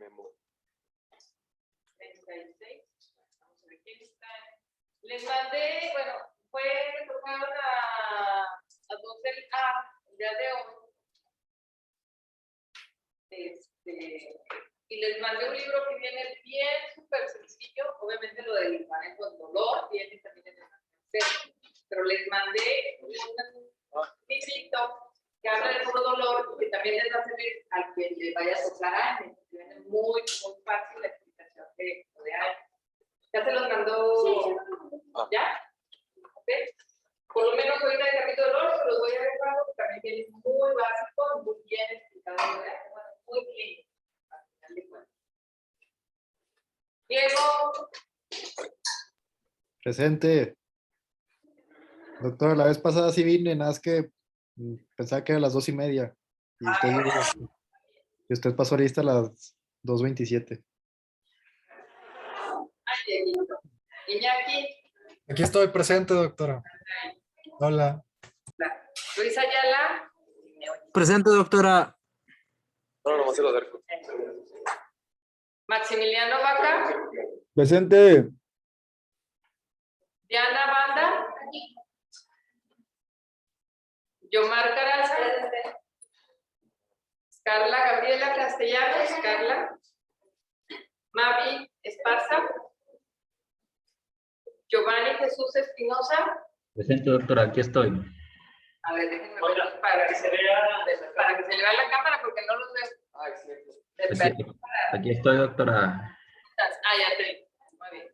memo. 36. Vamos a ver quién está. Les mandé, bueno, tocaron a 12A el día de hoy. Y les mandé un libro que viene bien súper sencillo, obviamente lo del manejo del dolor viene también en el manejo, pero les mandé un librito que habla de puro dolor, que también les va a servir al que le vaya a tocar años, que viene muy fácil la explicación de años. ¿Ya se los mandó? ¿Ya? ¿Okay? Por lo menos ahorita el capítulo dolor se los voy a dejar, porque también viene muy básico, muy bien explicado, bueno, muy clínico. Diego. Presente. Doctora, la vez pasada sí vine, nada más que pensaba que era las 2:30. Y usted pasó ahorita a las 2:27. Ay, Dieguito. Iñaki. Aquí estoy presente, doctora. Hola. Luis Ayala. Presente, doctora. No, nomás se lo acerco. Maximiliano Vaca. Presente. Diana Banda. Yomar Caraza. Carla Gabriela Castellanos. Carla. Mavi Esparza. Giovanni Jesús Espinosa. Presente, doctora, aquí estoy. A ver, déjenme ver para que se le vea la cámara porque no los veo. Ah, es cierto. Aquí estoy, doctora. Ya te vi. Muy bien.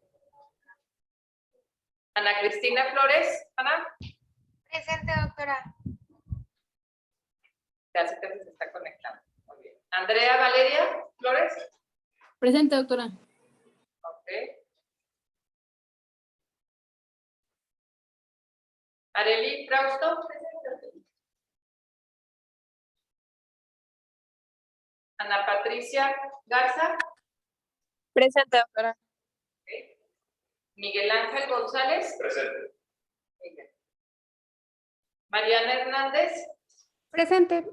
Ana Cristina Flores. Ana. Presente, doctora. Casi se está conectando. Muy bien. Andrea Valeria Flores. Presente, doctora. Ok. Areli Frausto. Ana Patricia Garza. Presente, doctora. Okay. Miguel Ángel González. Presente. Mariana Hernández. Presente.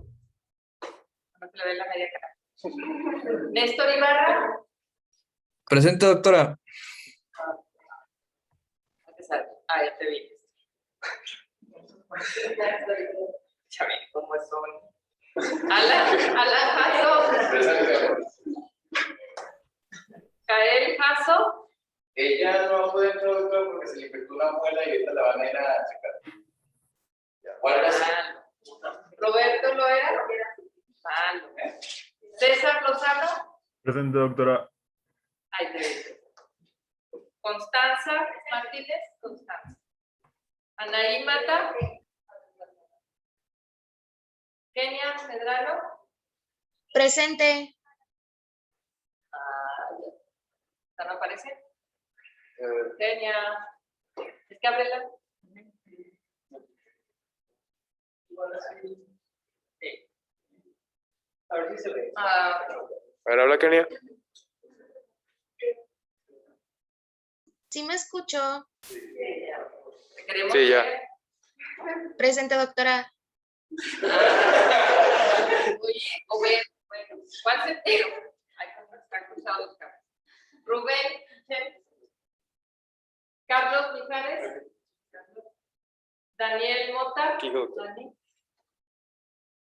No se le ve la media cara. Néstor Ibarra. Presente, doctora. Ya te vi. Ya ven cómo son. Alan Jasso. Presente. Kael Jasso. Ella no puede entrar, doctor, porque se le infectó una muela y ahorita la van a ir a checar. Roberto Loera. Malo. César Lozano. Presente, doctora. Ahí te veo. Constanza Martínez. Constanza. Anaí Mata. Kenia Medrano. Presente. ¿Ya no aparece? Kenia. Es que ábrela. Sí. A ver si se ve. A ver, habla Kenia. ¿Sí me escuchó? Queremos Sí, ya. ver. Presente, doctora. Oye, o ver, bueno, ¿cuál sentido? Hay que estar cruzados los cables. Rubén, Carlos Mijares, Daniel Mota, Aquí, doctor.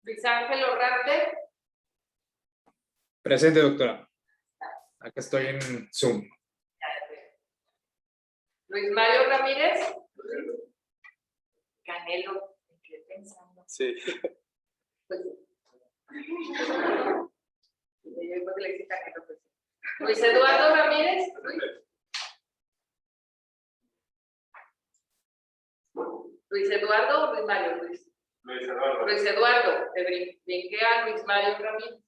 Luis Ángel Orrarte, Presente, doctora. Aquí estoy en Zoom. Luis Mario Ramírez, Canelo, ¿qué pensando? Sí. Pues, yo creo que le dice Canelo, pues. Luis Eduardo Ramírez, Luis Eduardo o Luis Mario, Luis Eduardo, te brinqué a Luis Mario Ramírez.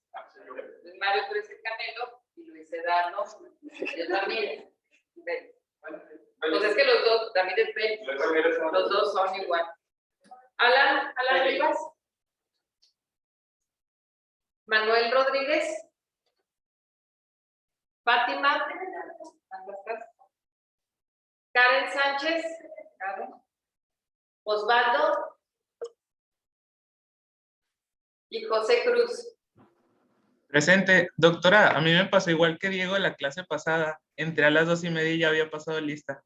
Luis Mario, tú eres el Canelo y Luis Eduardo es Ramírez. Pues es que los dos, Ramírez Ben, los dos son igual. Alan Rivas. Manuel Rodríguez. Fátima. Karen Sánchez. Osvaldo. Y José Cruz. Presente. Doctora, a mí me pasó igual que Diego en la clase pasada. Entré a las 2:30 y ya había pasado lista.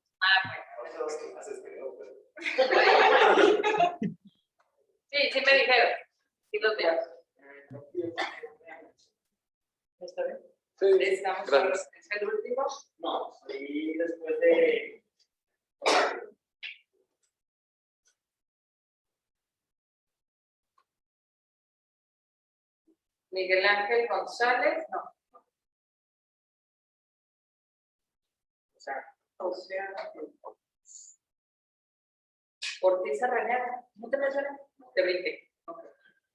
Sí, sí me dijeron. Sí los veo. ¿Está bien? Sí, Estamos gracias. ¿Es el último? No, y después de... Miguel Ángel González, no. O sea, Ortiz Arrañaga, ¿no te me suena? Te brinqué. Ok.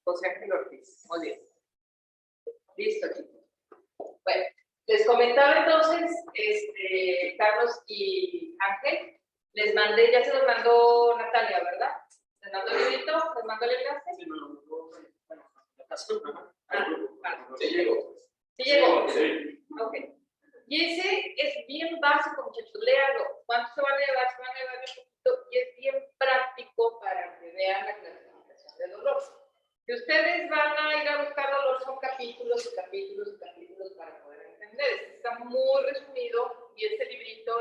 José Ángel Ortiz, muy bien. Listo, chicos. Bueno, les comentaba entonces, Carlos y Ángel, les mandé, ya se los mandó Natalia, ¿verdad? ¿Les mandó el librito? ¿Les mandó el enlace? Sí, Vale. sí llegó. ¿Sí llegó? Sí. Ok. Y ese es bien básico, muchachos, léalo. ¿Cuánto se van a llevar? Se van a llevar un poquito y es bien práctico para que vean la clasificación de dolor. Si ustedes van a ir a buscar dolor, son capítulos y capítulos y capítulos para poder entender. Este está muy resumido y este librito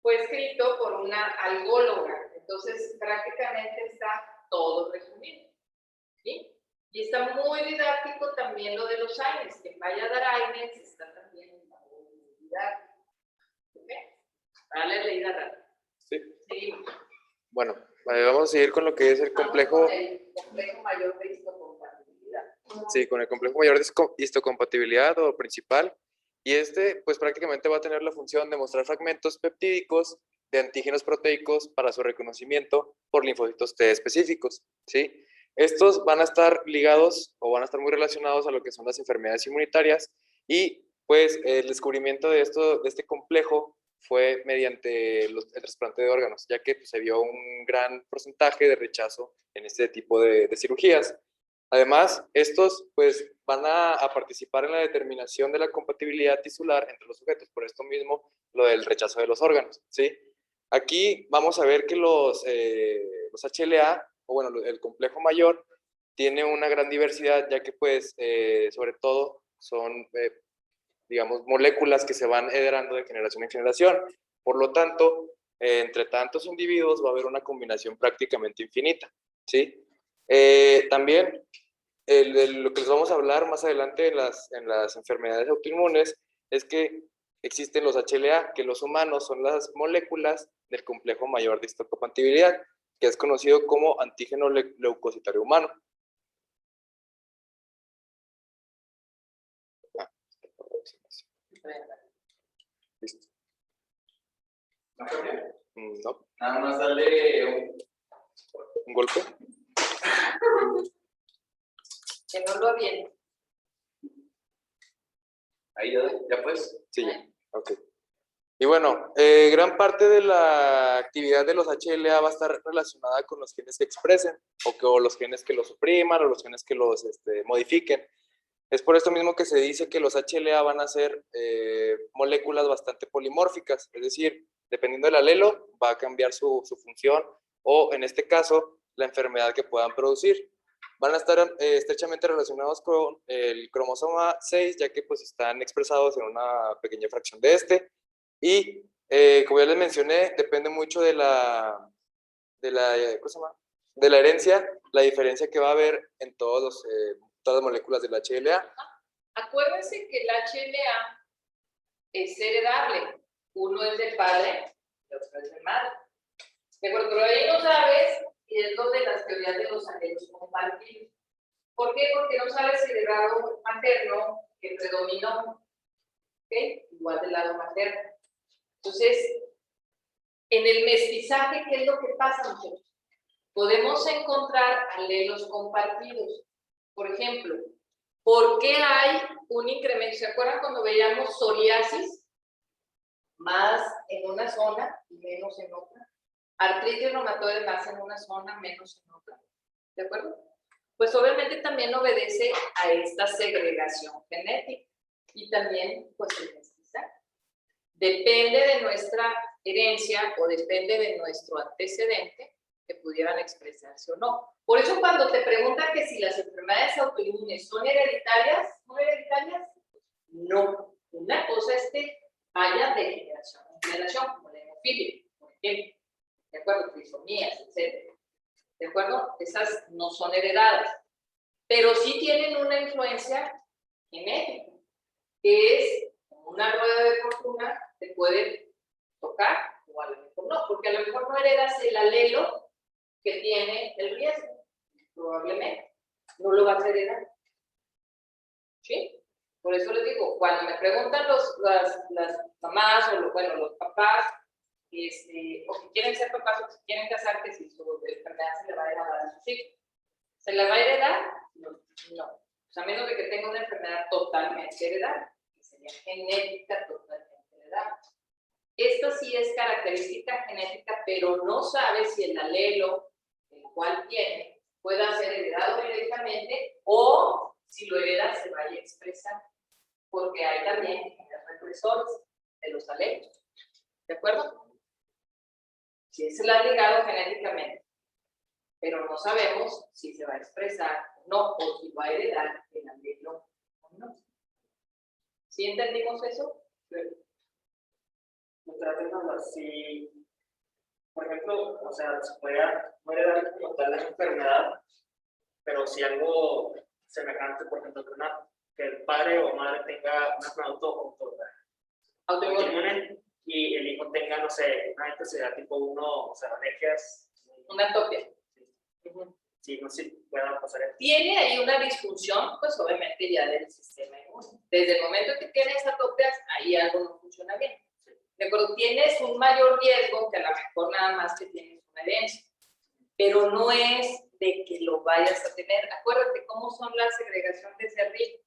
fue escrito por una algóloga. Entonces, prácticamente está todo resumido. ¿Sí? Y está muy didáctico también lo de los AINES. Quien vaya a dar AINES está también muy didáctico. ¿Ok? Dale leída rápida. Sí. Seguimos. Bueno, vamos a seguir con lo que es el complejo. Con el complejo mayor de histocompatibilidad. Sí, con el complejo mayor de histocompatibilidad o principal. Y pues prácticamente va a tener la función de mostrar fragmentos peptídicos de antígenos proteicos para su reconocimiento por linfocitos T específicos, ¿sí? Estos van a estar ligados o van a estar muy relacionados a lo que son las enfermedades inmunitarias y pues el descubrimiento de este complejo fue mediante el trasplante de órganos, ya que pues, se vio un gran porcentaje de rechazo en este tipo de cirugías. Además, estos pues van a participar en la determinación de la compatibilidad tisular entre los sujetos, por esto mismo lo del rechazo de los órganos, ¿sí? Aquí vamos a ver que los HLA, o bueno, el complejo mayor, tiene una gran diversidad, ya que pues sobre todo son, digamos, moléculas que se van heredando de generación en generación. Por lo tanto, entre tantos individuos va a haber una combinación prácticamente infinita, ¿sí? También lo que les vamos a hablar más adelante en las enfermedades autoinmunes es que existen los HLA, que los humanos son las moléculas del complejo mayor de histocompatibilidad, que es conocido como antígeno leucocitario humano. Listo. No. Nada más dale Un golpe. Que no lo aviente. ahí ya pues. Sí, ya. Ok. Y bueno, gran parte de la actividad de los HLA va a estar relacionada con los genes que expresen, o los genes que los supriman, o los genes que los modifiquen. Es por esto mismo que se dice que los HLA van a ser moléculas bastante polimórficas, es decir, dependiendo del alelo, va a cambiar su función, o en este caso, la enfermedad que puedan producir. Van a estar estrechamente relacionados con el cromosoma 6, ya que pues están expresados en una pequeña fracción de y como ya les mencioné, depende mucho de la herencia, la diferencia que va a haber en todas las moléculas del HLA. Acuérdense que el HLA es heredable. Uno es de padre y otro es de madre. De acuerdo, pero ahí no sabes, y es lo de las teorías de los alelos compartidos. ¿Por qué? Porque no sabes si el grado materno que predominó, ¿okay? Igual del lado materno. Entonces, en el mestizaje, ¿qué es lo que pasa, muchachos? Podemos encontrar alelos compartidos. Por ejemplo, ¿por qué hay un incremento? ¿Se acuerdan cuando veíamos psoriasis? Más en una zona y menos en otra. Artritis reumatoide más en una zona, menos en otra. ¿De acuerdo? Pues obviamente también obedece a esta segregación genética y también pues el mestizaje. Depende de nuestra herencia o depende de nuestro antecedente que pudieran expresarse o no. Por eso cuando te preguntan que si las enfermedades autoinmunes son hereditarias, no haya de generación en generación, como la hemofilia, por ejemplo. ¿De acuerdo? Trisomías, etc. ¿De acuerdo? Esas no son heredadas, pero sí tienen una influencia genética, que es como una rueda de fortuna, te puede tocar o a lo mejor no, porque a lo mejor no heredas el alelo que tiene el riesgo, probablemente, no lo vas a heredar. ¿Sí? Por eso les digo, cuando me preguntan las mamás o los papás, o que quieren ser papás o que se quieren casar, que si su enfermedad se le va a heredar a sus hijos. ¿Se la va a heredar? No. O sea, a menos de que tenga una enfermedad totalmente heredada, que sería genética totalmente heredada. Esta sí es característica genética, pero no sabe si el alelo, el cual tiene, pueda ser heredado directamente o si lo hereda se vaya a expresar, porque hay también genes represores de los alelos. ¿De acuerdo? Si es el ligado genéticamente, pero no sabemos si se va a expresar o no, o si va a heredar el alelo o no. ¿Sí entendimos eso? Si, por ejemplo, o sea, se puede heredar como tal la enfermedad, pero si algo semejante, por ejemplo, que el padre o madre tenga una autoinmune y el hijo tenga, no sé, una necesidad tipo 1, o sea, alergias. Una atopia. Sí, no sé si pueda pasar eso. Tiene ahí una disfunción, pues obviamente ya del sistema inmune. Desde el momento que tienes atopias, ahí algo no funciona bien. ¿De acuerdo? Tienes un mayor riesgo que a lo mejor nada más que tienes una herencia, pero no es de que lo vayas a tener. Acuérdate cómo son las segregación de Cerri.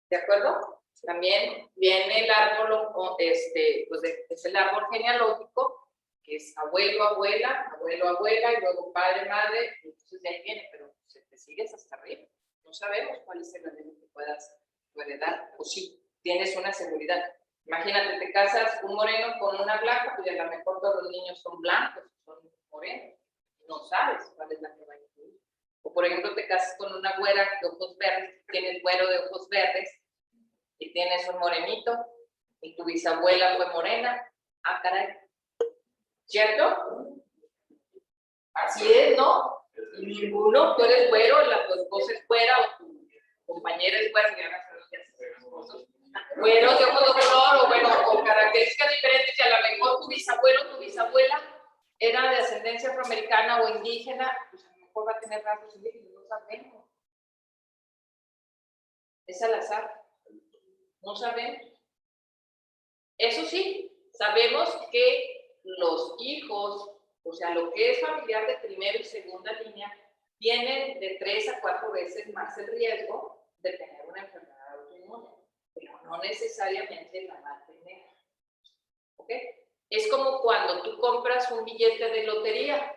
¿De acuerdo? También viene el árbol, pues es el árbol genealógico, que es abuelo, abuela, abuelo, abuela, y luego padre, madre, y entonces de ahí viene, pero se te sigues hasta arriba. No sabemos cuál es el alelo que puedas heredar, o si tienes una seguridad. Imagínate, te casas un moreno con una blanca, pues a lo mejor todos los niños son blancos, son morenos. No sabes cuál es la que va a incluir. O por ejemplo, te casas con una güera de ojos verdes, tienes güero de ojos verdes, y tienes un morenito, y tu bisabuela fue morena. Ah, caray. ¿Cierto? Así es, ¿no? Y ninguno, tú eres güero, tu esposa es güera, o tu compañera es güera, que hagas güeros de ojos de color, o bueno, con características diferentes, y a lo mejor tu bisabuelo, tu bisabuela era de ascendencia afroamericana o indígena, pues a lo mejor va a tener rasgos indígenas, no sabemos. Es al azar. No sabemos. Eso sí, sabemos que los hijos, o sea, lo que es familiar de primera y segunda línea, tienen de 3 a 4 veces más el riesgo de tener una enfermedad autoinmune, pero no necesariamente la va a tener. ¿Ok? Es como cuando tú compras un billete de lotería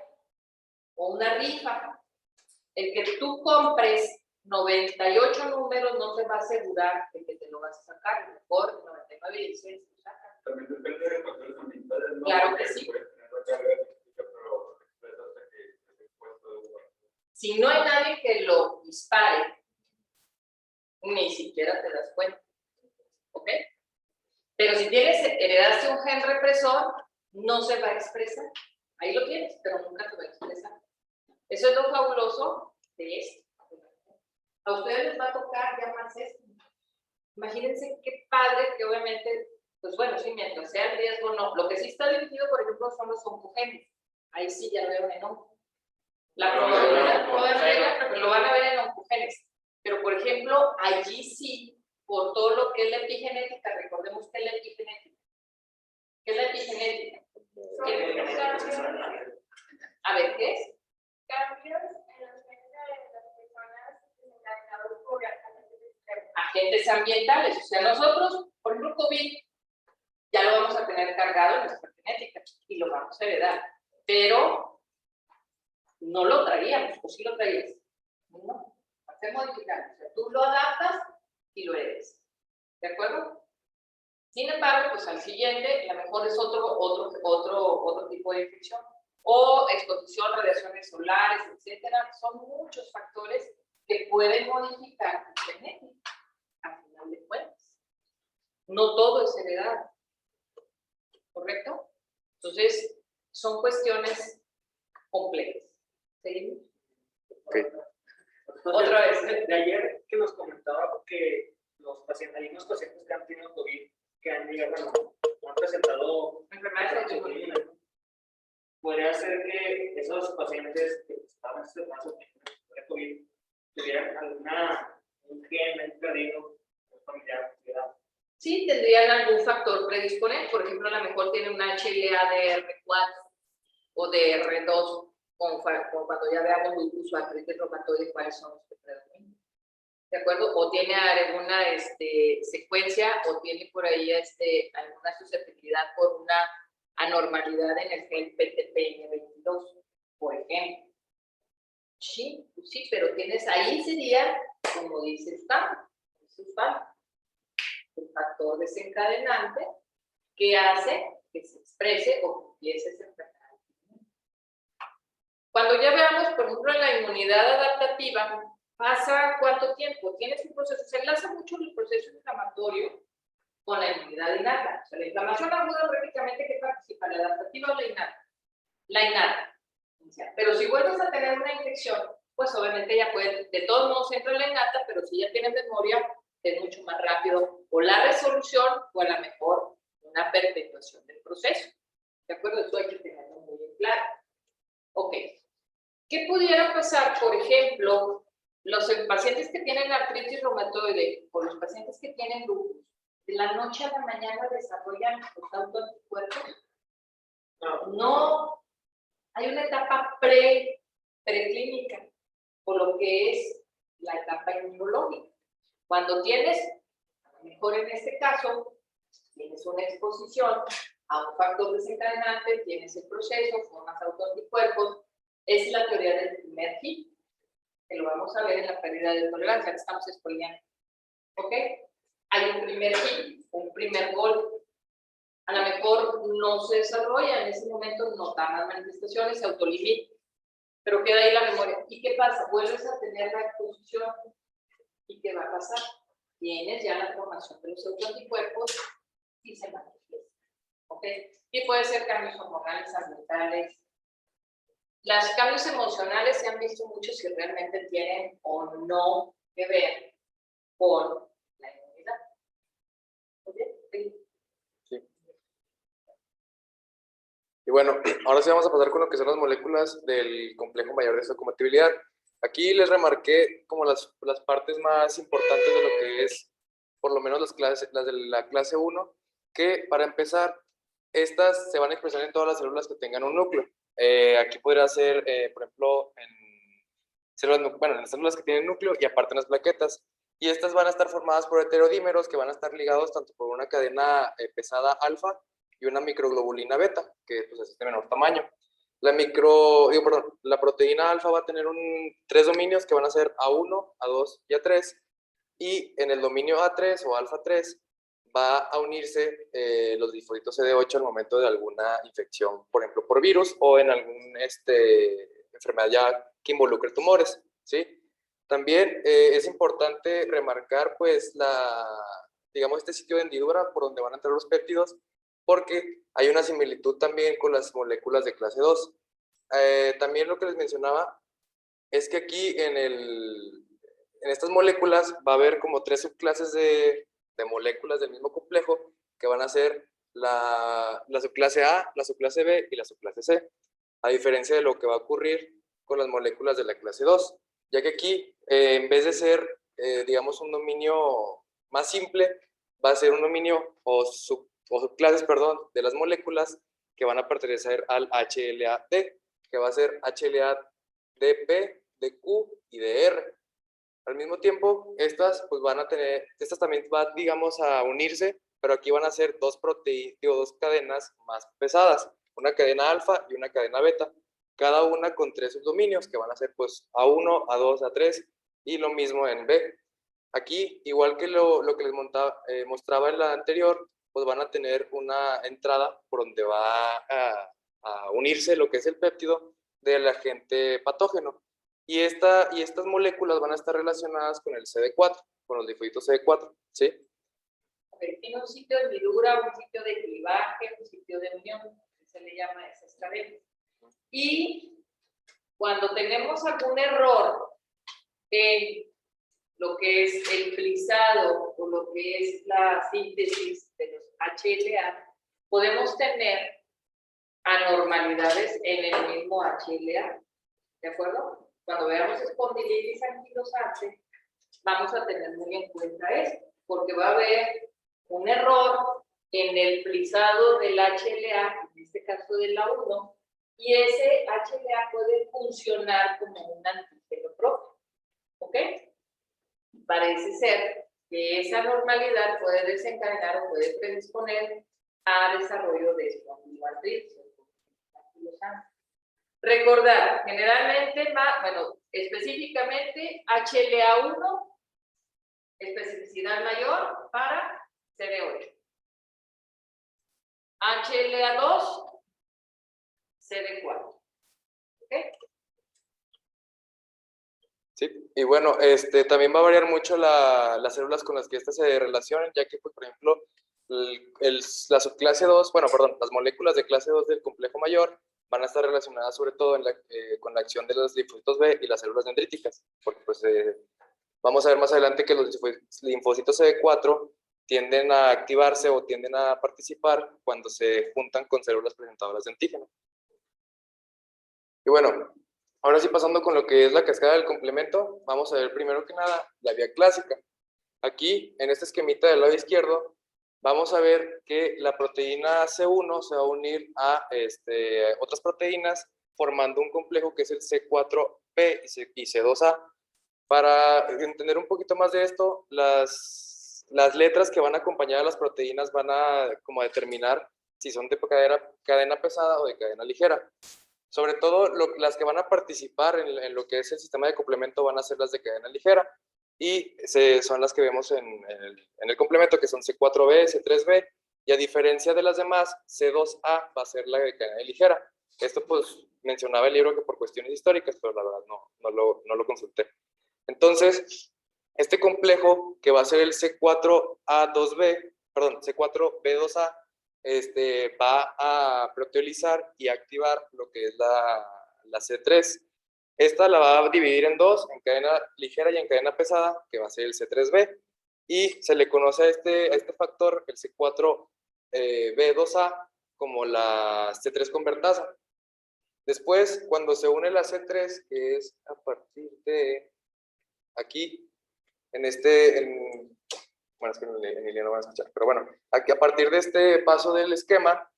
o una rifa. El que tú compres 98 números no te va a asegurar de que te lo vas a sacar. Mejor 99 y 16 lo sacas. También depende de factores ambientales, ¿no? Claro que sí. Si no hay nadie que lo dispare, ni siquiera te das cuenta. ¿Ok? Pero si heredaste un gen represor, no se va a expresar. Ahí lo tienes, pero nunca se va a expresar. Eso es lo fabuloso de esto. A ustedes les va a tocar llamarse esto. Imagínense qué padre que obviamente, pues bueno, sí, mientras sea el riesgo, no. Lo que sí está dirigido, por ejemplo, son los oncogenes. Ahí sí ya veo en onco. La probabilidad no es regla, pero lo van a ver en oncogenes. Pero, por ejemplo, allí sí, por todo lo que es la epigenética, recordemos que es la epigenética. ¿Qué es la epigenética? A ver, ¿qué es? Cambios en los genes de las personas desencadenados por agentes ambientales. O sea, nosotros, por ejemplo, COVID, ya lo vamos a tener cargado en nuestra genética y lo vamos a heredar. Pero no lo traíamos, o sí lo traías. No, va a ser modificado. O sea, tú lo adaptas y lo heredas. ¿De acuerdo? Sin embargo, pues al siguiente, a lo mejor es otro tipo de infección. O exposición, radiaciones solares, etcétera. Son muchos factores que pueden modificar tu genética, al final de cuentas. No todo es heredado. ¿Correcto? Entonces, son cuestiones complejas. ¿Seguimos? Ok. Otra vez. De ayer que nos comentaba que los pacientes, hay unos pacientes que han tenido COVID, que han llegado, no han presentado Enfermedades autoinmunes. podría ser que esos pacientes que estaban en este caso de COVID tuvieran un gen perdido familiar. Sí, tendrían algún factor predisponente. Por ejemplo, a lo mejor tiene una HLA de R4 o de R2, como cuando ya veamos lupus o artritis reumatoide, cuáles son los que predominan. ¿De acuerdo? O tiene alguna secuencia o tiene por ahí alguna susceptibilidad por una anormalidad en el gen PTPN22, por ejemplo. Sí, pues sí, pero tienes ahí sería, como dice Stan, el factor desencadenante que hace que se exprese o que empiece esa enfermedad. Cuando ya veamos, por ejemplo, en la inmunidad adaptativa, ¿pasa cuánto tiempo? Tienes un proceso, se enlaza mucho el proceso inflamatorio con la inmunidad innata. O sea, la inflamación aguda prácticamente que participa, la adaptativa o la innata. La innata. Pero si vuelves a tener una infección, pues obviamente ya puede, de todos modos entra la innata, pero si ya tienes memoria, es mucho más rápido o la resolución o a lo mejor una perpetuación del proceso. ¿De acuerdo? Eso hay que tenerlo muy en claro. Ok. ¿Qué pudiera pasar, por ejemplo, los pacientes que tienen artritis reumatoide o los pacientes que tienen lupus, de la noche a la mañana desarrollan los autoanticuerpos? No, hay una etapa preclínica, por lo que es la etapa inmunológica. Cuando tienes, a lo mejor en este caso, tienes una exposición a un factor desencadenante, tienes el proceso, formas autoanticuerpos, es la teoría del primer hit, que lo vamos a ver en la pérdida de tolerancia, que estamos spoileando. ¿Ok? Hay un primer hit, un primer golpe. A lo mejor no se desarrolla en ese momento, no da más manifestaciones, se autolimita, pero queda ahí la memoria. ¿Y qué pasa? Vuelves a tener la exposición. ¿Y qué va a pasar? Tienes ya la formación de los autoanticuerpos y se manifiesta. ¿Ok? Y puede ser cambios hormonales, ambientales. Los cambios emocionales se han visto mucho si realmente tienen o no que ver con la inmunidad. ¿Ok? Sí. Y bueno, ahora sí vamos a pasar con lo que son las moléculas del complejo mayor de histocompatibilidad. Aquí les remarqué como las partes más importantes de lo que es, por lo menos las de la clase 1, que para empezar, estas se van a expresar en todas las células que tengan un núcleo. Aquí podría ser, por ejemplo, en las células que tienen núcleo y aparte en las plaquetas. Y estas van a estar formadas por heterodímeros que van a estar ligados tanto por una cadena pesada alfa y una microglobulina beta, que pues, es de menor tamaño. La proteína alfa va a tener 3 dominios que van a ser A1, A2 y A3. Y en el dominio A3 o alfa 3 va a unirse los linfocitos CD8 al momento de alguna infección, por ejemplo, por virus o en alguna enfermedad ya que involucre tumores, ¿sí? También es importante remarcar, pues, digamos, este sitio de hendidura por donde van a entrar los péptidos, porque hay una similitud también con las moléculas de clase 2. También lo que les mencionaba es que aquí en estas moléculas va a haber como 3 subclases de moléculas del mismo complejo que van a ser la subclase A, la subclase B y la subclase C, a diferencia de lo que va a ocurrir con las moléculas de la clase 2, ya que aquí en vez de ser digamos un dominio más simple, va a ser un dominio o subclases, perdón, de las moléculas que van a pertenecer al HLA-D, que va a ser HLA-DP, DQ y DR. Al mismo tiempo, estas también van, digamos, a unirse, pero aquí van a ser dos cadenas más pesadas, una cadena alfa y una cadena beta, cada una con 3 subdominios que van a ser pues A1, A2, A3 y lo mismo en B. Aquí, igual que lo que les mostraba en la anterior, pues van a tener una entrada por donde va a unirse lo que es el péptido del agente patógeno. Y estas moléculas van a estar relacionadas con el CD4, con los linfocitos CD4, ¿sí? Ok, tiene un sitio de hendidura, un sitio de clivaje, un sitio de unión, se le llama esas cadenas. Y cuando tenemos algún error en lo que es el frisado o lo que es la síntesis de los HLA, podemos tener anormalidades en el mismo HLA, ¿de acuerdo? Cuando veamos espondilitis anquilosante, vamos a tener muy en cuenta esto, porque va a haber un error en el frisado del HLA, en este caso de la 1, y ese HLA puede funcionar como un antígeno propio, ¿ok? Parece ser que esa normalidad puede desencadenar o puede predisponer a desarrollo de espondiloartritis. Recordar, generalmente, bueno, específicamente HLA1, especificidad mayor para CD8. HLA2, CD4. ¿Ok? Sí, y bueno, también va a variar mucho las células con las que estas se relacionan, ya que, pues, por ejemplo, la subclase 2, bueno, perdón, las moléculas de clase 2 del complejo mayor van a estar relacionadas sobre todo con la acción de los linfocitos B y las células dendríticas, porque pues vamos a ver más adelante que los linfocitos CD4 tienden a activarse o tienden a participar cuando se juntan con células presentadoras de antígeno. Y bueno, ahora sí, pasando con lo que es la cascada del complemento, vamos a ver primero que nada la vía clásica. Aquí, en este esquemita del lado izquierdo, vamos a ver que la proteína C1 se va a unir a otras proteínas formando un complejo que es el C4b y C2a. Para entender un poquito más de esto, las letras que van a acompañar a las proteínas van a como determinar si son de cadena pesada o de cadena ligera. Sobre todo, las que van a participar en lo que es el sistema de complemento van a ser las de cadena ligera. Y son las que vemos en el complemento, que son C4b, C3b. Y a diferencia de las demás, C2a va a ser la de cadena ligera. Esto pues mencionaba el libro que por cuestiones históricas, pero la verdad no lo consulté. Entonces, este complejo que va a ser el C4A2b, perdón, C4B2A, va a proteolizar y activar lo que es la C3. Esta la va a dividir en dos, en cadena ligera y en cadena pesada, que va a ser el C3b. Y se le conoce a este factor, el C4B2A, como la C3 convertasa. Después, cuando se une la C3, que es a partir de aquí, bueno, es que en línea no van a escuchar, pero bueno, aquí a partir de este paso del esquema,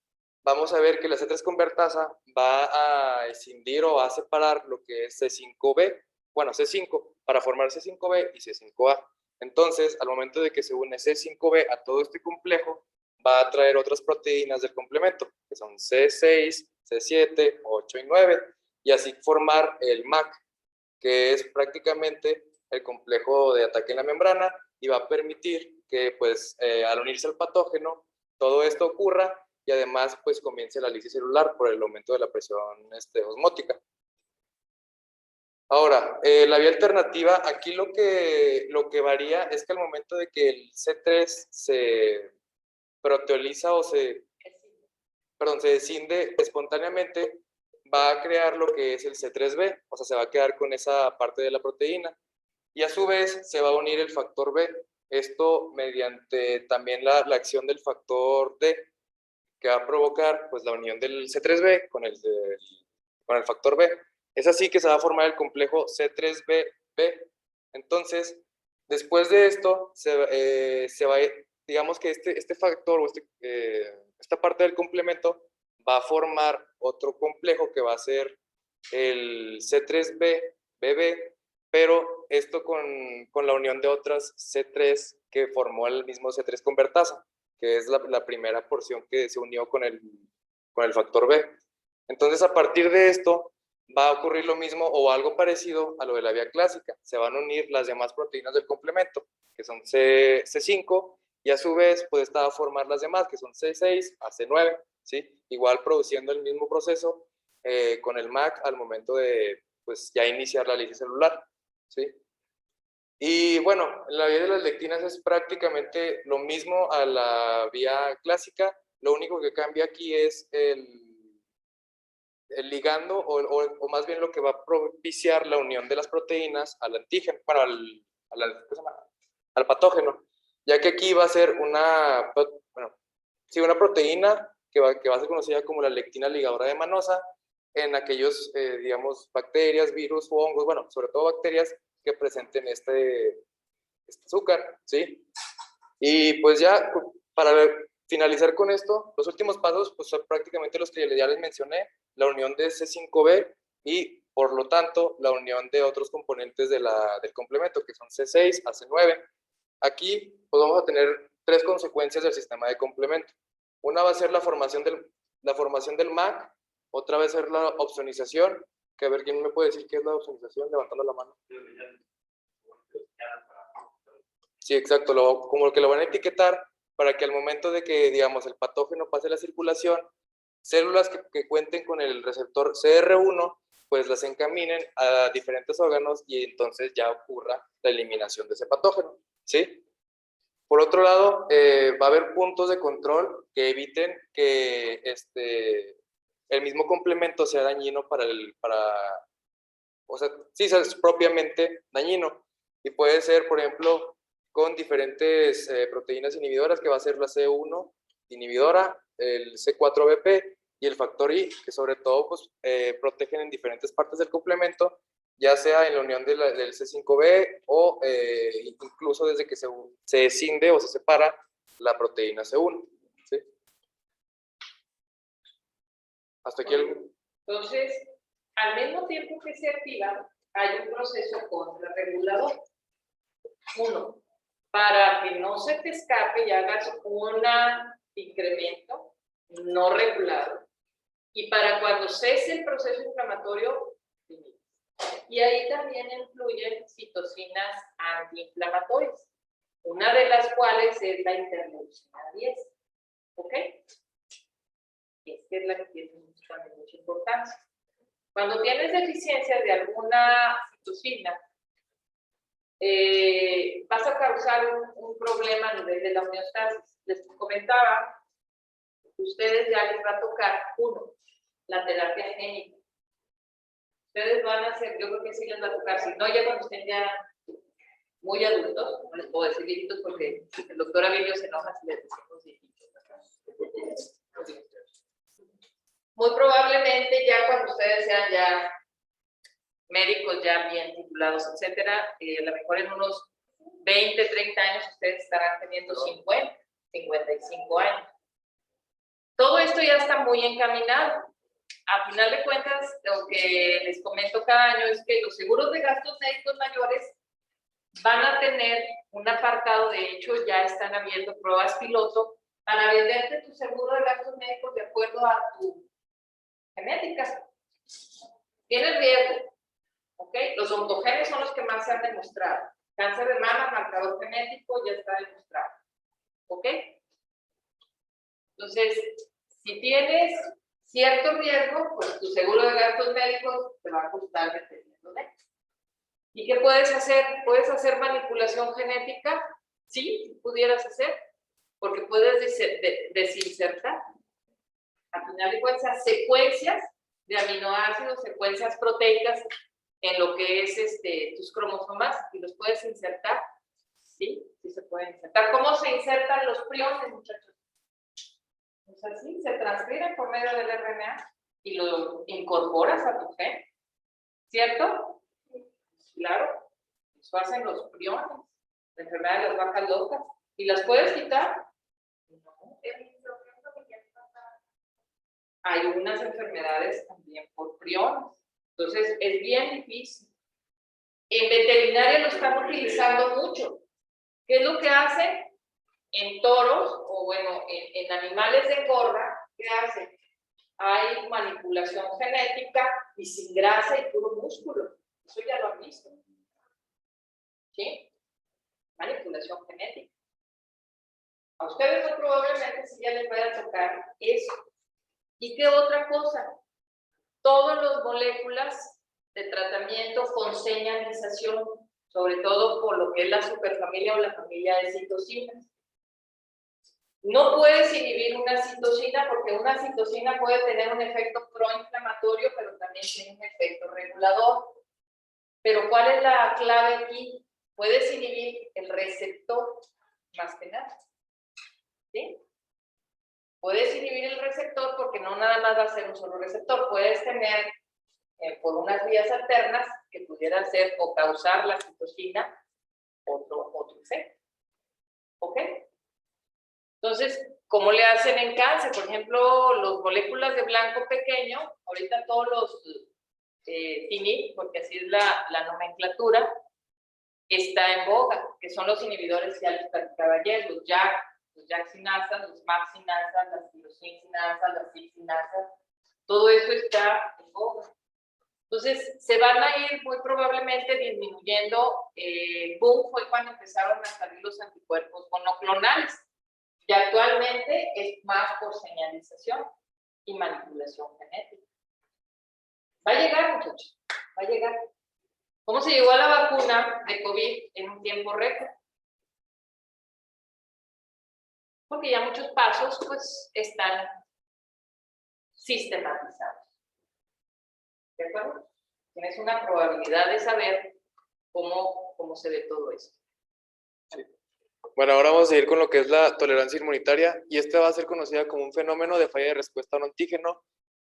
vamos a ver que la C3 convertasa va a escindir o a separar lo que es C5b, bueno, C5, para formar C5b y C5a. Entonces, al momento de que se une C5b a todo este complejo, va a traer otras proteínas del complemento, que son C6, C7, 8 y 9, y así formar el MAC, que es prácticamente el complejo de ataque en la membrana, y va a permitir que, pues, al unirse al patógeno, todo esto ocurra y además, pues, comience la lisis celular por el aumento de la presión osmótica. Ahora, la vía alternativa, aquí lo que varía es que al momento de que el C3 se proteoliza o se descinde espontáneamente, va a crear lo que es el C3b, o sea, se va a quedar con esa parte de la proteína. Y a su vez se va a unir el factor B, esto mediante también la acción del factor D, que va a provocar pues la unión del C3b con el factor B. Es así que se va a formar el complejo C3b. Entonces, después de esto, digamos que este factor o esta parte del complemento va a formar otro complejo que va a ser el C3b-BB, pero esto con la unión de otras C3 que formó el mismo C3 convertasa, que es la primera porción que se unió con el factor B. Entonces, a partir de esto, va a ocurrir lo mismo o algo parecido a lo de la vía clásica. Se van a unir las demás proteínas del complemento, que son C5, y a su vez, pues, esta va a formar las demás, que son C6 a C9, ¿sí? Igual produciendo el mismo proceso con el MAC al momento de, pues, ya iniciar la lisis celular, ¿sí? Y bueno, la vía de las lectinas es prácticamente lo mismo a la vía clásica, lo único que cambia aquí es el ligando o más bien lo que va a propiciar la unión de las proteínas al antígeno, bueno, ¿cómo se llama? Al patógeno, ya que aquí va a ser una proteína que va a ser conocida como la lectina ligadora de manosa en aquellos, digamos, bacterias, virus o hongos, bueno, sobre todo bacterias que presenten este azúcar, ¿sí? Y pues ya, para finalizar con esto, los últimos pasos pues son prácticamente los que ya les mencioné, la unión de C5b y, por lo tanto, la unión de otros componentes del complemento, que son C6 a C9. Aquí pues vamos a tener 3 consecuencias del sistema de complemento. Una va a ser la formación del MAC, otra va a ser la opsonización, que a ver, ¿quién me puede decir qué es la opsonización? Levantando la mano. Sí, exacto, como que lo van a etiquetar para que al momento de que, digamos, el patógeno pase la circulación, células que cuenten con el receptor CR1, pues las encaminen a diferentes órganos y entonces ya ocurra la eliminación de ese patógeno, ¿sí? Por otro lado, va a haber puntos de control que eviten que el mismo complemento sea dañino o sea, sí, es propiamente dañino. Y puede ser, por ejemplo, con diferentes proteínas inhibidoras, que va a ser la C1 inhibidora, el C4BP y el factor I, que sobre todo pues, protegen en diferentes partes del complemento, ya sea en la unión del C5b o incluso desde que se escinde o se separa la proteína C1. ¿Sí? Hasta aquí el... Entonces, al mismo tiempo que se activa, hay un proceso contrarregulador. Uno, para que no se te escape y hagas un incremento no regulado. Y para cuando cese el proceso inflamatorio, y ahí también influyen citocinas antiinflamatorias, una de las cuales es la interleucina 10. ¿Ok? Esta es la que tiene también mucha importancia. Cuando tienes deficiencia de alguna citocina, vas a causar un problema a nivel de la homeostasis. Les comentaba, ustedes ya les va a tocar, uno, la terapia génica. Ustedes van a hacer, yo creo que sí les va a tocar, si no, ya cuando estén ya muy adultos, no les puedo decir viejitos porque el doctor Abilio se enoja si les decimos viejitos. Muy probablemente ya cuando ustedes sean ya médicos ya bien titulados, etcétera, a lo mejor en unos 20, 30 años ustedes estarán teniendo 50, 55 años. Todo esto ya está muy encaminado. A final de cuentas, lo que les comento cada año es que los seguros de gastos médicos mayores van a tener un apartado, de hecho ya están habiendo pruebas piloto para venderte tu seguro de gastos médicos de acuerdo a tu genética. Tienes riesgo, ¿ok? Los oncogenes son los que más se han demostrado. Cáncer de mama, marcador genético, ya está demostrado, ¿ok? Entonces, si tienes cierto riesgo, pues tu seguro de gastos médicos te va a costar dependiendo de. ¿Y qué puedes hacer? ¿Puedes hacer manipulación genética? Sí, pudieras hacer, porque puedes desinsertar. Al final de cuentas, secuencias de aminoácidos, secuencias proteicas en lo que es tus cromosomas, y los puedes insertar. Sí, sí se pueden insertar. ¿Cómo se insertan los priones, muchachos? Pues así, se transfieren por medio del RNA y lo incorporas a tu gen, ¿cierto? Claro, eso hacen los priones, la enfermedad de las vacas locas. ¿Y las puedes quitar? No. Hay unas enfermedades también por priones. Entonces, es bien difícil. En veterinaria lo están utilizando mucho. ¿Qué es lo que hacen? En toros, o bueno, en animales de engorda, ¿qué hacen? Hay manipulación genética y sin grasa y puro músculo. Eso ya lo han visto. ¿Sí? Manipulación genética. A ustedes muy probablemente sí ya les vaya a tocar eso. ¿Y qué otra cosa? Todas las moléculas de tratamiento con señalización sobre todo por lo que es la superfamilia o la familia de citocinas. No puedes inhibir una citocina porque una citocina puede tener un efecto proinflamatorio, pero también tiene un efecto regulador. Pero ¿cuál es la clave aquí? Puedes inhibir el receptor más que nada. ¿Sí? Puedes inhibir el receptor porque no nada más va a ser un solo receptor. Puedes tener por unas vías alternas que pudieran ser o causar la citocina otro efecto. ¿Ok? Entonces, ¿cómo le hacen en cáncer? Por ejemplo, las moléculas de blanco pequeño, ahorita todos los TINI, porque así es la nomenclatura, está en boga, que son los inhibidores, ya les platicaba ayer, los JAK sinasas, los MAP sinasas, las tirosin sinasas, las CYP sinasas, todo eso está en boga. Entonces, se van a ir muy probablemente disminuyendo. Boom fue cuando empezaron a salir los anticuerpos monoclonales. Y actualmente es más por señalización y manipulación genética. Va a llegar, muchachos, va a llegar. ¿Cómo se llegó a la vacuna de COVID en un tiempo récord? Porque ya muchos pasos, pues, están sistematizados. ¿De acuerdo? Tienes una probabilidad de saber cómo se ve todo esto. Sí. Bueno, ahora vamos a ir con lo que es la tolerancia inmunitaria, y esta va a ser conocida como un fenómeno de falla de respuesta a un antígeno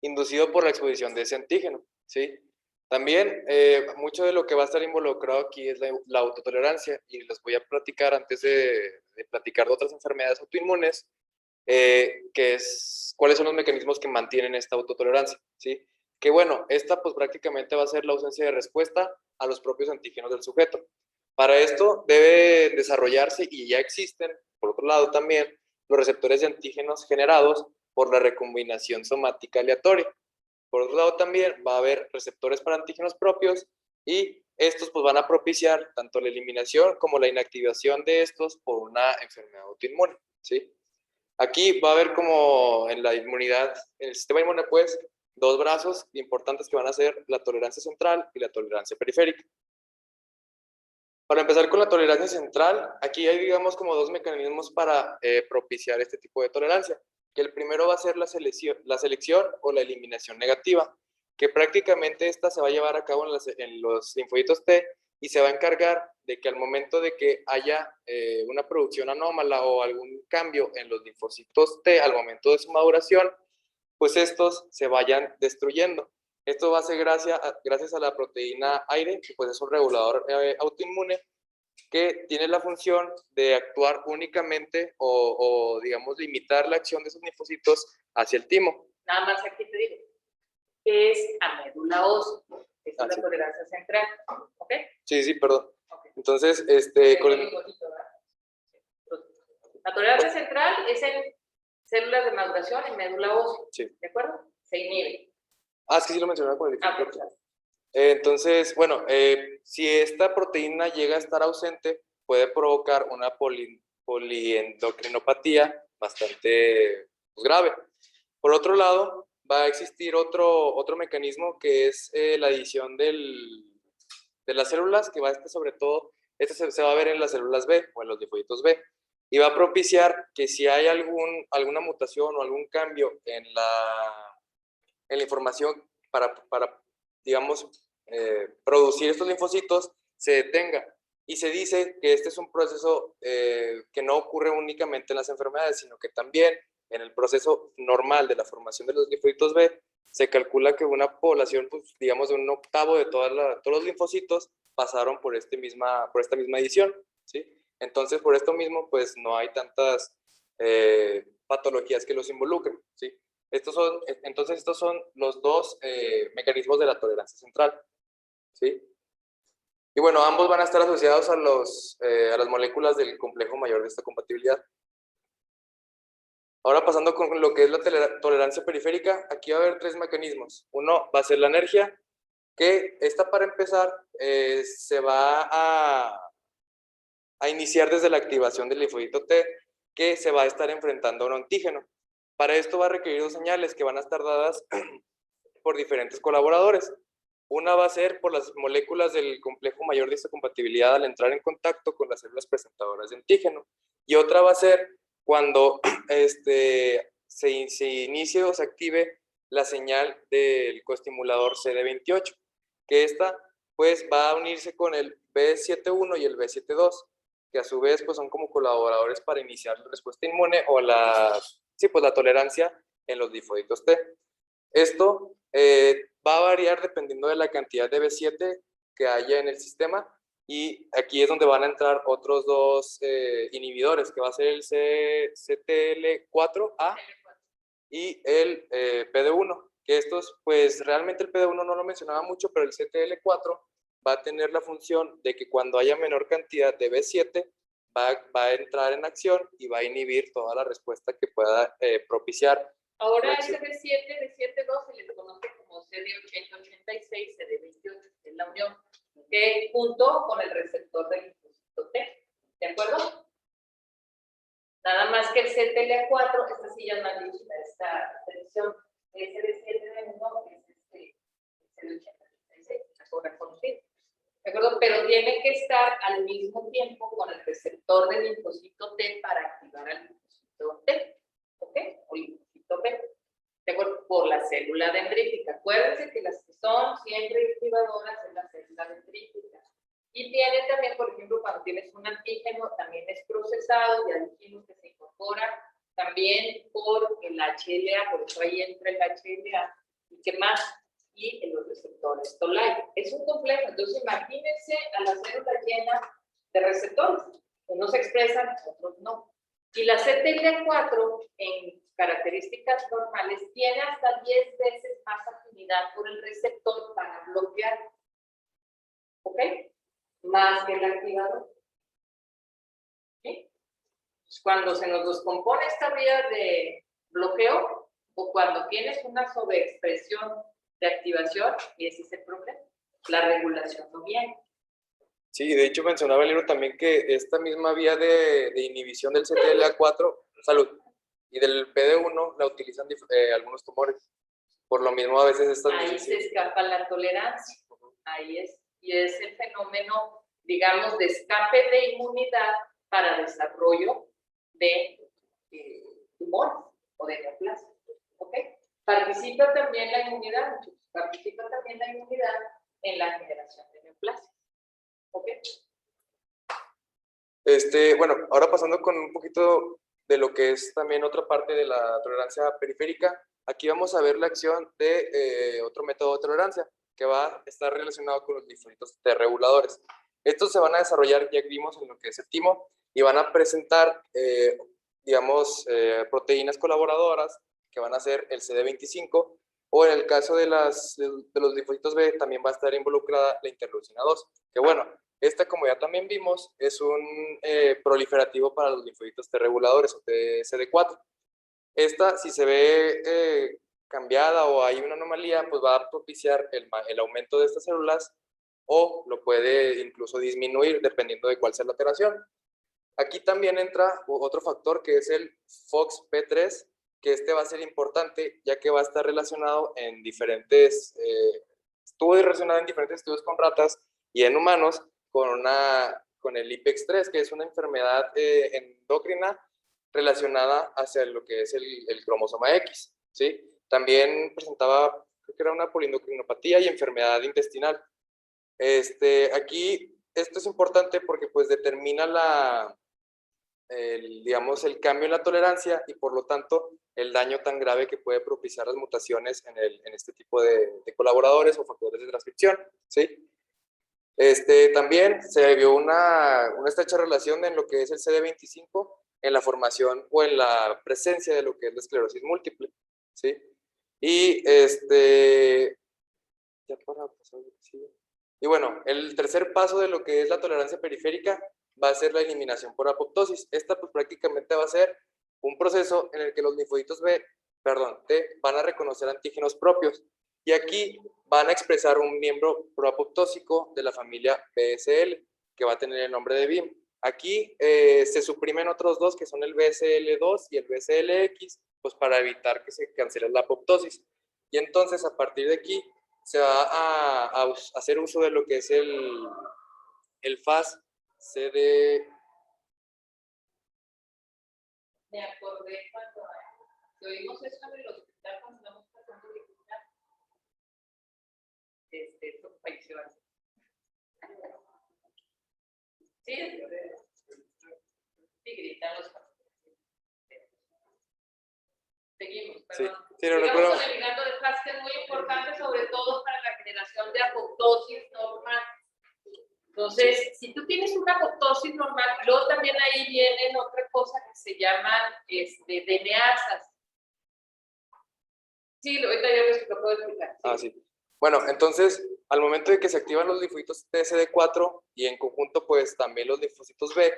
inducido por la exposición de ese antígeno, ¿sí? También, mucho de lo que va a estar involucrado aquí es la autotolerancia, y les voy a platicar antes de platicar de otras enfermedades autoinmunes, cuáles son los mecanismos que mantienen esta autotolerancia, ¿sí? Que bueno, esta pues prácticamente va a ser la ausencia de respuesta a los propios antígenos del sujeto. Para esto debe desarrollarse, y ya existen, por otro lado también, los receptores de antígenos generados por la recombinación somática aleatoria. Por otro lado también va a haber receptores para antígenos propios, y estos pues van a propiciar tanto la eliminación como la inactivación de estos por una enfermedad autoinmune, ¿sí? Aquí va a haber como en la inmunidad, en el sistema inmune pues, dos brazos importantes que van a ser la tolerancia central y la tolerancia periférica. Para empezar con la tolerancia central, aquí hay digamos como dos mecanismos para propiciar este tipo de tolerancia, que el primero va a ser la selección o la eliminación negativa, que prácticamente esta se va a llevar a cabo en los linfocitos T, y se va a encargar de que al momento de que haya una producción anómala o algún cambio en los linfocitos T al momento de su maduración, pues estos se vayan destruyendo. Esto va a ser gracias a la proteína aire, que pues es un regulador autoinmune que tiene la función de actuar únicamente o digamos limitar la acción de esos linfocitos hacia el timo. Nada más aquí te digo, es a médula ósea, es la tolerancia central, ¿ok? Sí, perdón. Okay. Entonces, la tolerancia central es en células de maduración en médula ósea, sí. ¿De acuerdo? Se inhibe. Es que sí lo mencionaba con el diferente. Entonces, bueno, si esta proteína llega a estar ausente, puede provocar una poliendocrinopatía bastante grave. Por otro lado, va a existir otro mecanismo que es la adición de las células, que va a estar sobre todo, se va a ver en las células B o en los linfocitos B, y va a propiciar que si hay alguna mutación o algún cambio en la información para digamos, producir estos linfocitos, se detenga. Y se dice que este es un proceso que no ocurre únicamente en las enfermedades, sino que también en el proceso normal de la formación de los linfocitos B, se calcula que una población, pues, digamos, de un octavo de todos los linfocitos pasaron por esta misma edición, ¿sí? Entonces, por esto mismo, pues, no hay tantas patologías que los involucren, ¿sí? Entonces, estos son los dos mecanismos de la tolerancia central, ¿sí? Y bueno, ambos van a estar asociados a las moléculas del complejo mayor de esta compatibilidad. Ahora pasando con lo que es la tolerancia periférica, aquí va a haber tres mecanismos. Uno va a ser la energía, que esta para empezar se va a iniciar desde la activación del linfocito T, que se va a estar enfrentando a un antígeno. Para esto va a requerir dos señales que van a estar dadas por diferentes colaboradores. Una va a ser por las moléculas del complejo mayor de histocompatibilidad al entrar en contacto con las células presentadoras de antígeno. Y otra va a ser cuando se inicie o se active la señal del coestimulador CD28, que esta pues va a unirse con el B71 y el B72, que a su vez pues son como colaboradores para iniciar la respuesta inmune o la tolerancia en los linfocitos T. Esto va a variar dependiendo de la cantidad de B7 que haya en el sistema, y aquí es donde van a entrar otros dos inhibidores, que va a ser el CTL4A y el PD1, que estos, pues realmente el PD1 no lo mencionaba mucho, pero el CTL4 va a tener la función de que cuando haya menor cantidad de B7, va a entrar en acción y va a inhibir toda la respuesta que pueda propiciar. Ahora ese B7, B7-2 se le conoce como CD80-86, CD28, es la unión, que junto con el receptor del linfocito T, ¿de acuerdo? Nada más que el CTLA4, esta sí ya es más rígida, esta tensión, ese B7-1 es CD80-86, la conocida, ¿de acuerdo? Pero tiene que estar al mismo tiempo con el receptor del linfocito T para activar al linfocito T, ¿ok? O linfocito B, ¿de acuerdo? Por la célula dendrítica. Acuérdense que las que son siempre activadoras es la célula dendrítica. Y tiene también, por ejemplo, cuando tienes un antígeno, también es procesado de antígenos que se incorpora también por el HLA, por eso ahí entra el HLA. ¿Y qué más? Y en los receptores Toll-like. Es un complejo, entonces imagínense a la célula llena de receptores. Unos se expresan, otros no. Y la CTLA4 en características normales tiene hasta 10 veces más afinidad por el receptor para bloquear. ¿Ok? Más que el activador. ¿Sí? Cuando se nos descompone esta vía de bloqueo o cuando tienes una sobreexpresión de activación, y ese es el problema. La regulación no viene. Sí, de hecho mencionaba el libro también que esta misma vía de inhibición del CTLA4, salud, y del PD1 la utilizan algunos tumores. Por lo mismo a veces estas... Ahí se escapa la tolerancia. Ahí es. Y es el fenómeno, digamos, de escape de inmunidad para desarrollo de tumores o de neoplasia. ¿Ok? Participa también la inmunidad, participa también la inmunidad en la generación de neoplasia. ¿Ok? Bueno, ahora pasando con un poquito de lo que es también otra parte de la tolerancia periférica, aquí vamos a ver la acción de otro método de tolerancia que va a estar relacionado con los linfocitos T reguladores. Estos se van a desarrollar, ya vimos en lo que es el timo, y van a presentar, digamos, proteínas colaboradoras que van a ser el CD25, o en el caso de los linfocitos B también va a estar involucrada la interleucina 2, que bueno, esta, como ya también vimos, es un proliferativo para los linfocitos T reguladores o CD4. Esta, si se ve cambiada o hay una anomalía, pues va a propiciar el aumento de estas células o lo puede incluso disminuir dependiendo de cuál sea la alteración. Aquí también entra otro factor que es el FOXP3, que este va a ser importante ya que va a estar relacionado en diferentes estudios con ratas y en humanos con el IPEX3, que es una enfermedad endocrina relacionada hacia lo que es el cromosoma X, ¿sí? También presentaba, creo que era una polindocrinopatía y enfermedad intestinal. Aquí esto es importante porque pues determina digamos, el cambio en la tolerancia y por lo tanto el daño tan grave que puede propiciar las mutaciones en este tipo de colaboradores o factores de transcripción, ¿sí? También se vio una estrecha relación en lo que es el CD25 en la formación o en la presencia de lo que es la esclerosis múltiple, ¿sí? Y y bueno, el tercer paso de lo que es la tolerancia periférica va a ser la eliminación por apoptosis. Esta pues prácticamente va a ser un proceso en el que los linfocitos T van a reconocer antígenos propios y aquí van a expresar un miembro proapoptósico de la familia BSL que va a tener el nombre de BIM. Aquí se suprimen otros dos que son el BSL2 y el BSLX pues para evitar que se cancele la apoptosis. Y entonces a partir de aquí se va a hacer uso de lo que es el FAS CD. Me acordé cuando oímos eso en el hospital cuando estamos pasando de digital. Eso falleció así. Sí, sí, gritan los pacientes. Seguimos, Sí, perdón. sí, no Sigamos recuerdo. con el ligando de FAS, que es muy importante, sobre todo para la generación de apoptosis normal. Entonces, si tú tienes una apoptosis normal, luego también ahí vienen otra cosa que se llaman DNAsas. Sí, ahorita ya lo puedo explicar. Ah, sí. Bueno, entonces, al momento de que se activan los linfocitos TSD4 y en conjunto, pues también los linfocitos B,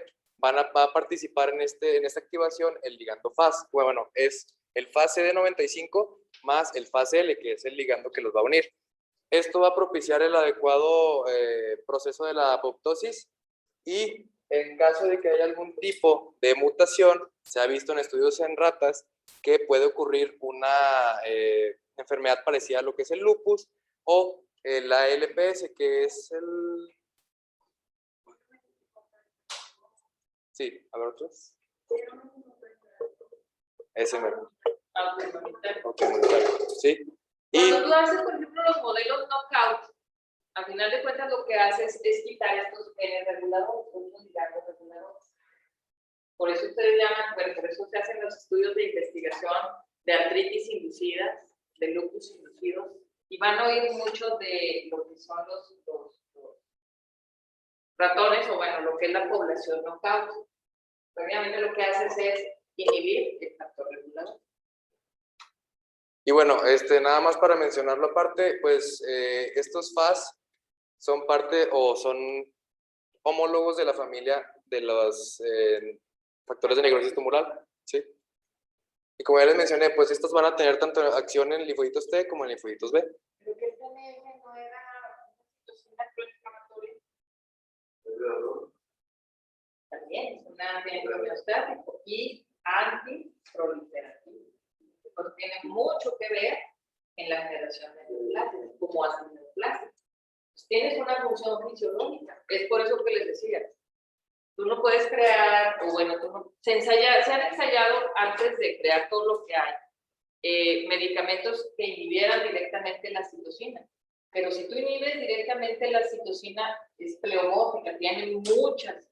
va a participar en esta activación el ligando FAS. Bueno, es el FAS CD95 más el FAS L, que es el ligando que los va a unir. Esto va a propiciar el adecuado proceso de la apoptosis y en caso de que haya algún tipo de mutación, se ha visto en estudios en ratas que puede ocurrir una enfermedad parecida a lo que es el lupus o la LPS, que es el... Sí, a ver otros. Ese mero. Autoinmunitario. Sí. Cuando tú haces, por ejemplo, los modelos knockout, al final de cuentas lo que haces es quitar estos genes reguladores, estos ligandos reguladores. Por eso ustedes llaman, bueno, por eso se hacen los estudios de investigación de artritis inducidas, de lupus inducidos, y van a oír mucho de lo que son los ratones, o bueno, lo que es la población knockout. Obviamente lo que haces es inhibir el factor regulador. Y bueno, nada más para mencionarlo aparte, pues estos FAS son parte o son homólogos de la familia de los factores de necrosis tumoral, ¿sí? Y como ya les mencioné, pues estos van a tener tanto acción en linfocitos T como en linfocitos B. Pero que el TNF no era una proinflamatoria. También es un antihomeostático y antiproliferativo. Esto tiene mucho que ver en la generación de neoplasias, como hacen neoplasias. Pues tienes una función fisiológica. Es por eso que les decía, tú no puedes crear, o bueno, se han ensayado antes de crear todo lo que hay, medicamentos que inhibieran directamente la citosina. Pero si tú inhibes directamente la citosina, es pleomórfica, tiene muchas.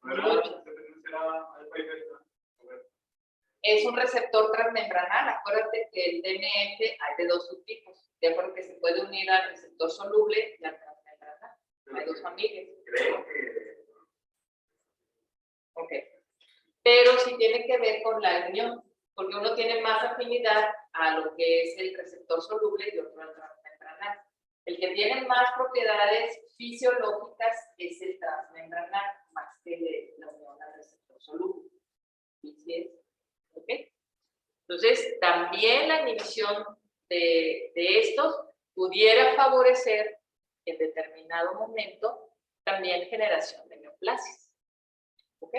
Es un receptor transmembranal. Acuérdate que el DNF hay de dos subtipos. De acuerdo que se puede unir al receptor soluble y al transmembranal. Hay dos familias. Ok. Pero sí tiene que ver con la unión, porque uno tiene más afinidad a lo que es el receptor soluble y otro al transmembranal. El que tiene más propiedades fisiológicas es el transmembranal, más que la unión al receptor soluble. ¿Sí es? ¿Ok? Entonces, también la inhibición de estos pudiera favorecer en determinado momento también generación de neoplasias. ¿Ok?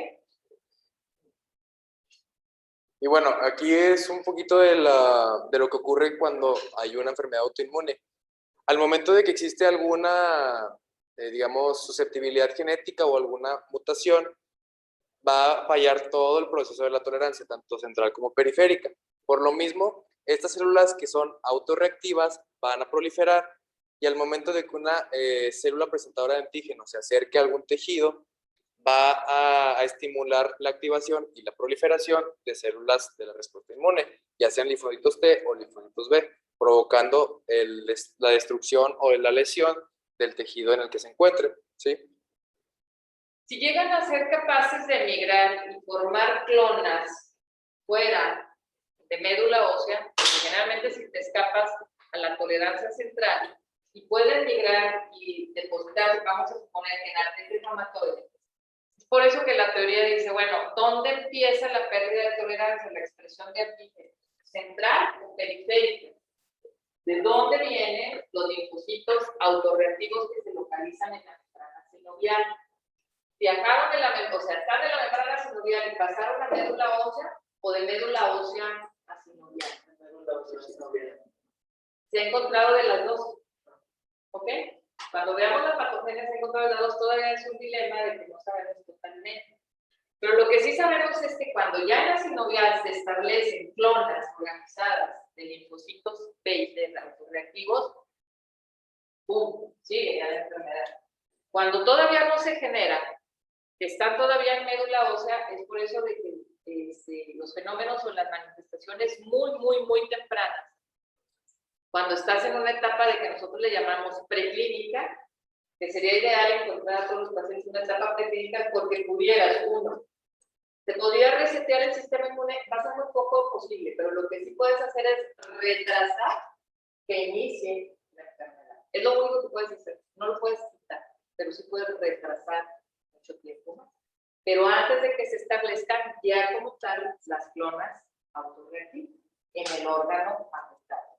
Y bueno, aquí es un poquito de lo que ocurre cuando hay una enfermedad autoinmune. Al momento de que existe alguna, digamos, susceptibilidad genética o alguna mutación, va a fallar todo el proceso de la tolerancia, tanto central como periférica. Por lo mismo, estas células que son autorreactivas van a proliferar y al momento de que una célula presentadora de antígeno se acerque a algún tejido, va a estimular la activación y la proliferación de células de la respuesta inmune, ya sean linfocitos T o linfocitos B, provocando la destrucción o la lesión del tejido en el que se encuentre, ¿sí? Si llegan a ser capaces de migrar y formar clonas fuera de médula ósea, porque generalmente si te escapas a la tolerancia central y pueden migrar y depositar, vamos a suponer, en arterias inflamatorias. Es por eso que la teoría dice, bueno, ¿dónde empieza la pérdida de tolerancia? La expresión de antígeno, ¿central o periférica? ¿De dónde vienen los linfocitos autorreactivos que se localizan en la membrana sinovial? Viajaron de la membrana, o sea, están de la membrana sinovial y pasaron a médula ósea, o de médula ósea a sinovial. Se ha encontrado de las dos. ¿Ok? Cuando veamos la patogénesis en controlados, todavía es un dilema de que no sabemos totalmente. Pero lo que sí sabemos es que cuando ya en la sinovial se establecen clonas organizadas de linfocitos B y T autoreactivos, ¡pum! Sigue ya la enfermedad. Cuando todavía no se genera, que está todavía en médula ósea, es por eso de que los fenómenos o las manifestaciones muy tempranas, cuando estás en una etapa de que nosotros le llamamos preclínica, que sería ideal encontrar a todos los pacientes en una etapa preclínica porque pudieras, uno, se podría resetear el sistema inmune, va a ser muy poco posible, pero lo que sí puedes hacer es retrasar que inicie la enfermedad. Es lo único que puedes hacer, no lo puedes quitar, pero sí puedes retrasar mucho tiempo más. Pero antes de que se establezcan ya como tal las clonas autorreactivas en el órgano afectado.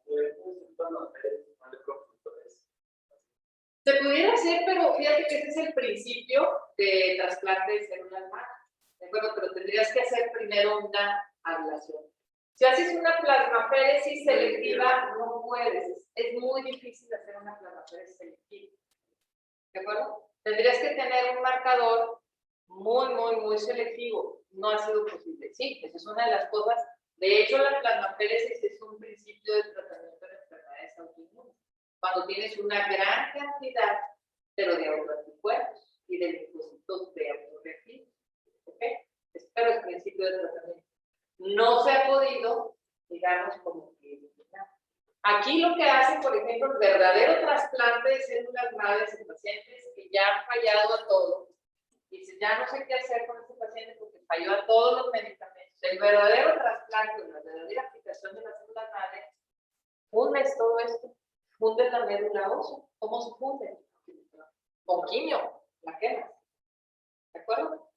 Se pudiera hacer, pero fíjate que ese es el principio de trasplante de células madre. ¿De acuerdo? Pero tendrías que hacer primero una ablación. Si haces una plasmaféresis selectiva, no puedes. Es muy difícil hacer una plasmaféresis selectiva. ¿De acuerdo? Tendrías que tener un marcador muy selectivo. No ha sido posible. Sí, esa es una de las cosas. De hecho, la plasmaféresis es un principio de tratamiento de enfermedades autoinmunes. Cuando tienes una gran cantidad, pero de autoanticuerpos y de linfocitos de autorreactivos. ¿Ok? Pero es el principio de tratamiento. No se ha podido, digamos, como que eliminar. Aquí lo que hace, por ejemplo, el verdadero trasplante de células madres en pacientes que ya han fallado a todo. Dice, ya no sé qué hacer con este paciente porque falló a todos los medicamentos. El verdadero trasplante, la verdadera aplicación de la célula madre, fundes todo esto, fundes la médula ósea. ¿Cómo se funde? Con quimio, la quemas. ¿De acuerdo?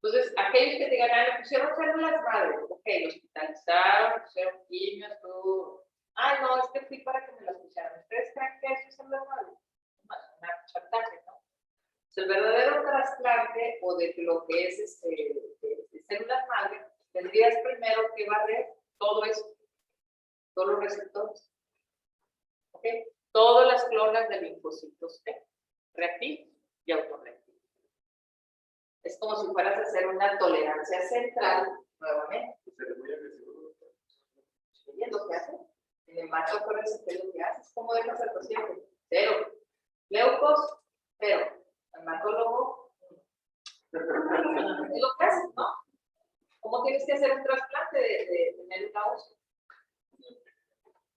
Entonces, aquellos que te digan, le pusieron células madre, ok, lo hospitalizaron, pusieron quimios, todo. Ay, no, es que fui para que me las pusieran. ¿Ustedes creen que eso es células madre? Una chantaje, ¿no? El verdadero trasplante o de lo que es de células madre, tendrías primero que barrer todo eso, todos los receptores, ¿ok? Todas las clonas de linfocitos T, reactivos y autorreactivos. Es como si fueras a hacer una tolerancia central nuevamente. ¿Y es lo que hace? En el macho acuérdense qué es lo que haces. ¿Cómo dejas al paciente? 0. Leucos, 0. Hematólogo, es lo que haces, ¿no? ¿Cómo tienes que hacer un trasplante de médula ósea?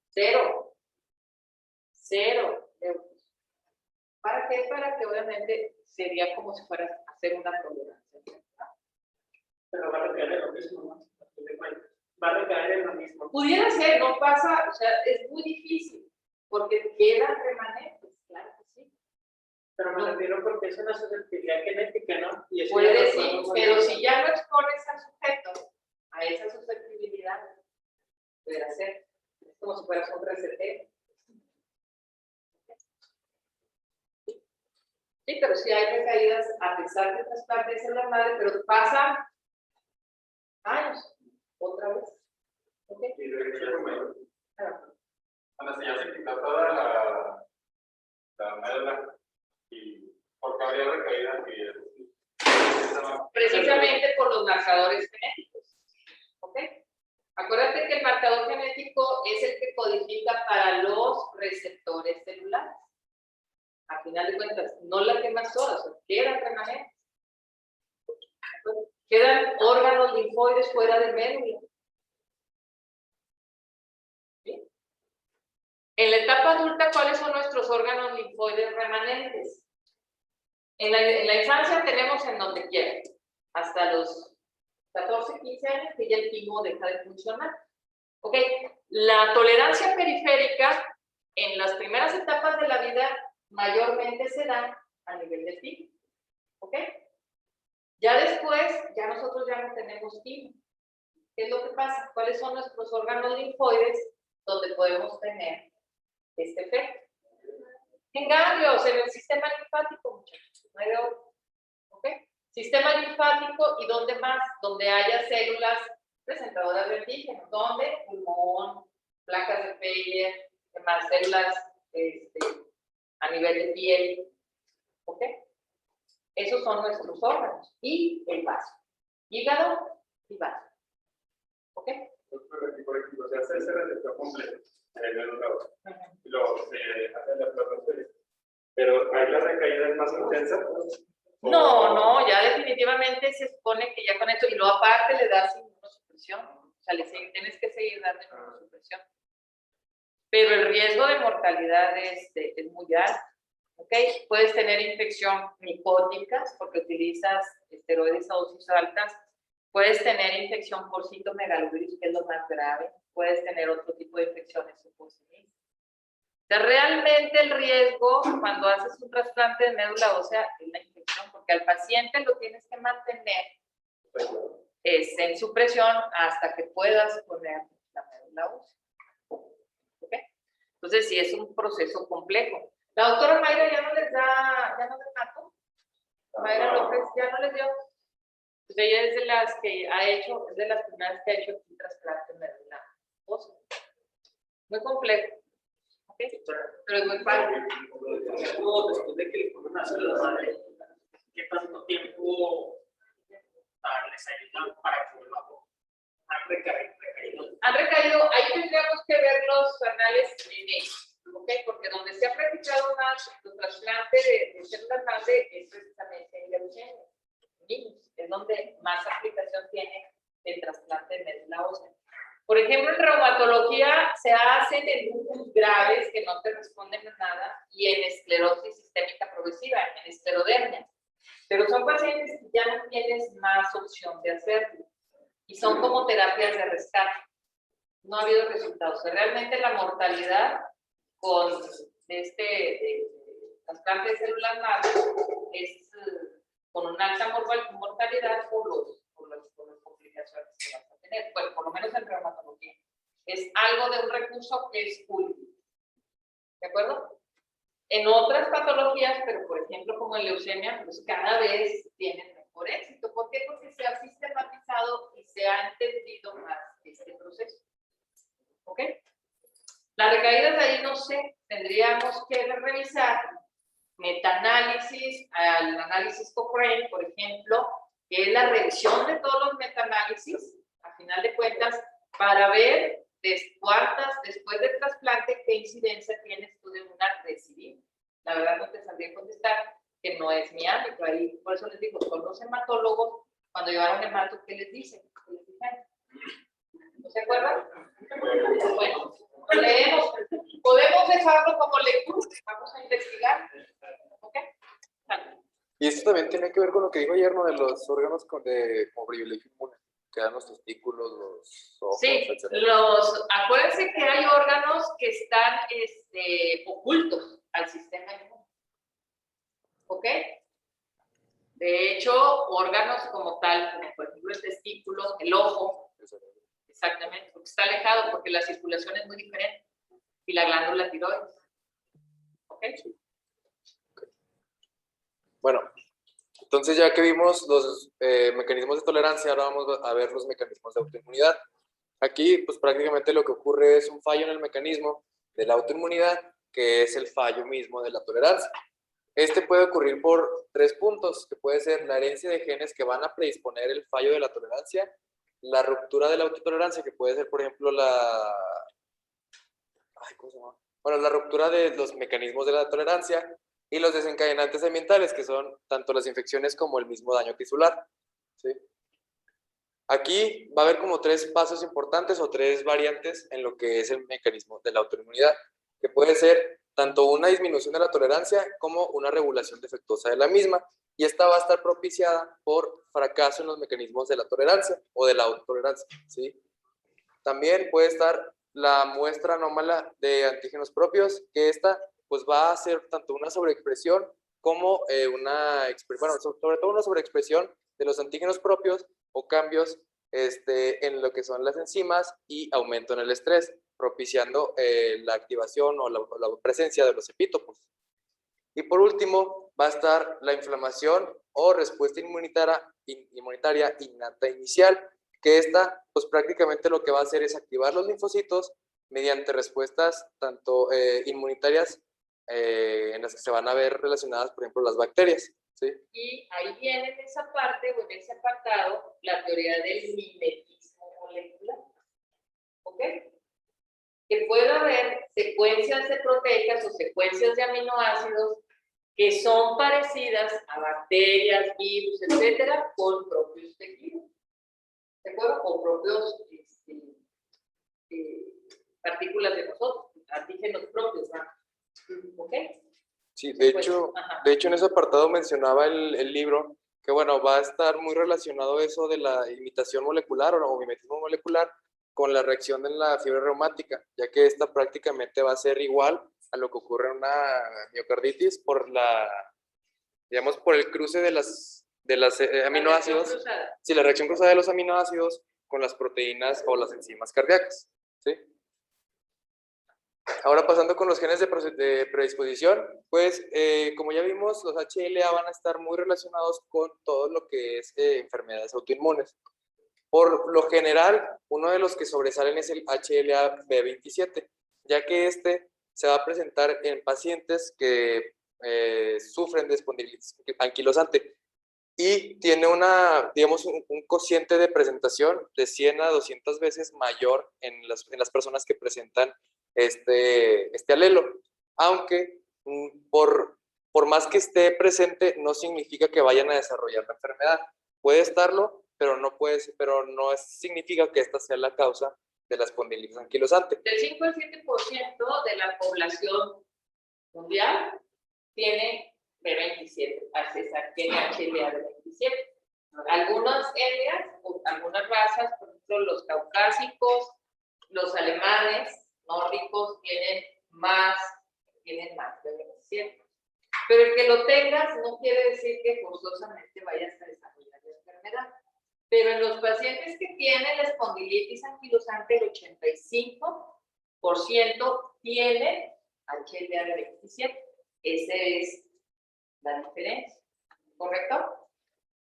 0. 0 leucos. ¿Para qué? Para que obviamente sería como si fueras a hacer una tolerancia. Pero va a recaer en lo mismo, ¿no? Va a recaer en lo mismo. Pudiera ser, no pasa, o sea, es muy difícil, porque quedan remanentes, claro que sí. Pero me refiero porque es una susceptibilidad genética, ¿no? Y eso puede ya lo decir, podemos pero ver. si ya no expones al sujeto a esa susceptibilidad, pudiera ser. Es como si fueras un reseteo. Sí, pero sí hay recaídas a pesar de trasplante de célula madre, pero pasan años, otra vez. ¿Ok? Y de hecho, cuando ya se quitó toda la médula, y porque habría recaídas y Precisamente por los marcadores genéticos. ¿Ok? Acuérdate que el marcador genético es el que codifica para los receptores celulares. A final de cuentas, no la quemas todas, o sea, quedan remanentes. Quedan órganos linfoides fuera de médula. ¿Sí? En la etapa adulta, ¿cuáles son nuestros órganos linfoides remanentes? En la infancia tenemos en donde quiera, hasta los 14, 15 años, que ya el timo deja de funcionar. ¿Ok? La tolerancia periférica en las primeras etapas de la vida mayormente se da a nivel del timo. ¿Ok? Ya después, ya nosotros ya no tenemos timo. ¿Qué es lo que pasa? ¿Cuáles son nuestros órganos linfoides donde podemos tener este efecto? En ganglios, en el sistema linfático, muchachos. No hay de otro. ¿Ok? Sistema linfático y ¿dónde más? Donde haya células presentadoras de antígenos. ¿Dónde? Pulmón, placas de Peyer, demás células a nivel de piel, ¿ok? Esos son nuestros órganos y el vaso, hígado y vaso, ¿ok? Por ejemplo, se hace ese receptor completo en el médula ósea y luego se hace la plasmaferesis. Pero ahí la recaída es más intensa. No, ya definitivamente se supone que ya con esto, y luego aparte le das inmunosupresión, o sea, tienes que seguir dando inmunosupresión. Pero el riesgo de mortalidad es muy alto, ¿ok? Puedes tener infección micótica porque utilizas esteroides a dosis altas, puedes tener infección por citomegalovirus, que es lo más grave, puedes tener otro tipo de infecciones supositorias. O sea, realmente el riesgo cuando haces un trasplante de médula ósea es la infección, porque al paciente lo tienes que mantener en supresión hasta que puedas poner la médula ósea. ¿Okay? Entonces, sí es un proceso complejo. La doctora Mayra ya no les mató. Mayra López ya no les dio. Pues ella es de las que ha hecho, es de las primeras que ha hecho un trasplante de médula ósea. Muy complejo. ¿Okay? Pero es muy fácil. Después de que le ponen a hacer la madre, ¿qué tanto tiempo les ayuda para que vuelva a recaído? Han recaído, ahí tendríamos que ver los anales en ellos, ¿ok? Porque donde se ha practicado más el trasplante de células madre es precisamente en leucemia, niños, es donde más aplicación tiene el trasplante de médula ósea. Por ejemplo, en reumatología se hacen en lupus graves que no te responden a nada y en esclerosis sistémica progresiva, en esclerodermia. Pero son pacientes que ya no tienes más opción de hacerlo y son como terapias de rescate. No ha habido resultados. Realmente la mortalidad con trasplante de células madre es con una alta mortalidad por las complicaciones que vas a tener. Bueno, por lo menos en reumatología. Es algo de un recurso que es útil. ¿De acuerdo? En otras patologías, pero por ejemplo como en leucemia, pues cada vez tienen mejor éxito. ¿Por qué? Porque se ha sistematizado y se ha entendido más este proceso. ¿Ok? Las recaídas de ahí no sé, tendríamos que revisar metaanálisis, al análisis Cochrane, por ejemplo, que es la revisión de todos los metaanálisis, a final de cuentas, para ver después del trasplante qué incidencia tienes tú de una recidiva. La verdad no te sabría contestar, que no es mi ámbito, ahí por eso les digo, con los hematólogos, cuando llevaron hemato, ¿qué les dicen? ¿Qué les dijeron? ¿No se acuerdan? Bueno, lo leemos. Podemos dejarlo como lectura. Vamos a investigar. ¿Ok? Vale. Y esto también tiene que ver con lo que dijo ayer, ¿no? De los órganos como privilegio inmune, que dan los testículos, los ojos, sí, etc. Acuérdense que hay órganos que están ocultos al sistema inmune. ¿Ok? De hecho, órganos como tal, como por ejemplo el testículo, el ojo, exactamente, porque está alejado, porque la circulación es muy diferente, y la glándula tiroides. ¿Ok? Bueno, entonces ya que vimos los mecanismos de tolerancia, ahora vamos a ver los mecanismos de autoinmunidad. Aquí, pues prácticamente lo que ocurre es un fallo en el mecanismo de la autoinmunidad, que es el fallo mismo de la tolerancia. Este puede ocurrir por 3 puntos, que puede ser la herencia de genes que van a predisponer el fallo de la tolerancia, la ruptura de la autotolerancia, que puede ser, por ejemplo, ¿cómo se llama? Bueno, la ruptura de los mecanismos de la tolerancia y los desencadenantes ambientales, que son tanto las infecciones como el mismo daño tisular. ¿Sí? Aquí va a haber como 3 pasos importantes o 3 variantes en lo que es el mecanismo de la autoinmunidad, que puede ser tanto una disminución de la tolerancia como una regulación defectuosa de la misma, y esta va a estar propiciada por fracaso en los mecanismos de la tolerancia o de la autotolerancia. ¿Sí? También puede estar la muestra anómala de antígenos propios, que esta pues va a ser tanto una sobreexpresión como sobre todo una sobreexpresión de los antígenos propios o cambios en lo que son las enzimas y aumento en el estrés, propiciando la activación o la presencia de los epítopos. Y por último, va a estar la inflamación o respuesta inmunitaria innata inicial, que esta, pues prácticamente lo que va a hacer es activar los linfocitos mediante respuestas tanto inmunitarias en las que se van a ver relacionadas, por ejemplo, las bacterias, ¿sí? Y ahí viene en esa parte o en ese apartado la teoría del mimetismo molecular. ¿Ok? Que puede haber secuencias de proteicas o secuencias de aminoácidos que son parecidas a bacterias, virus, etcétera, con propios tejidos. ¿De acuerdo? O propios partículas de nosotros, antígenos propios, ¿no? ¿Ok? Sí, de hecho, en ese apartado mencionaba el libro que, bueno, va a estar muy relacionado eso de la imitación molecular o mimetismo molecular con la reacción en la fiebre reumática, ya que esta prácticamente va a ser igual a lo que ocurre en una miocarditis por digamos, por el cruce de las aminoácidos. Sí, la reacción cruzada de los aminoácidos con las proteínas o las enzimas cardíacas, ¿sí? Ahora pasando con los genes de predisposición, pues como ya vimos, los HLA van a estar muy relacionados con todo lo que es enfermedades autoinmunes. Por lo general, uno de los que sobresalen es el HLA-B27, ya que este se va a presentar en pacientes que sufren de espondilitis anquilosante y tiene digamos, un cociente de presentación de 100 a 200 veces mayor en las personas que presentan este alelo, aunque por más que esté presente no significa que vayan a desarrollar la enfermedad. Puede estarlo, pero no significa que esta sea la causa de la espondilitis anquilosante. Del 5 al 7% de la población mundial tiene B27, tiene HLA de 27. Algunas etnias o algunas razas, por ejemplo los caucásicos, los alemanes, nórdicos, tienen más de 27. Pero el que lo tengas no quiere decir que forzosamente vayas a desarrollar la enfermedad. Pero en los pacientes que tienen la espondilitis anquilosante, el 85% tienen HLA de 27. Esa es la diferencia, ¿correcto?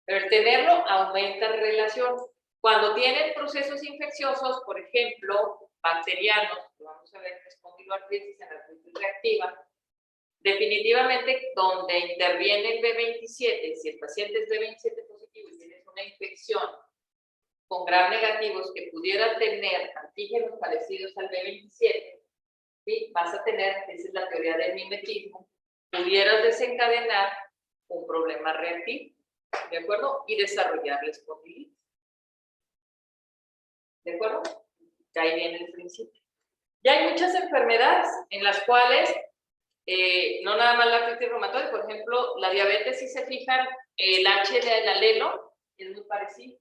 Pero el tenerlo aumenta la relación. Cuando tienen procesos infecciosos, por ejemplo, bacterianos, vamos a ver espondiloartritis en la artritis reactiva, definitivamente donde interviene el B27, si el paciente es B27 positivo y tienes una infección con gram negativos que pudiera tener antígenos parecidos al B27, ¿sí? Vas a tener, esa es la teoría del mimetismo, pudieras desencadenar un problema reactivo, ¿de acuerdo? Y desarrollar la espondilitis. ¿De acuerdo? De ahí viene el principio. Ya hay muchas enfermedades en las cuales, no nada más la artritis reumatoide, por ejemplo, la diabetes, si se fijan, el HLA del alelo es muy parecido.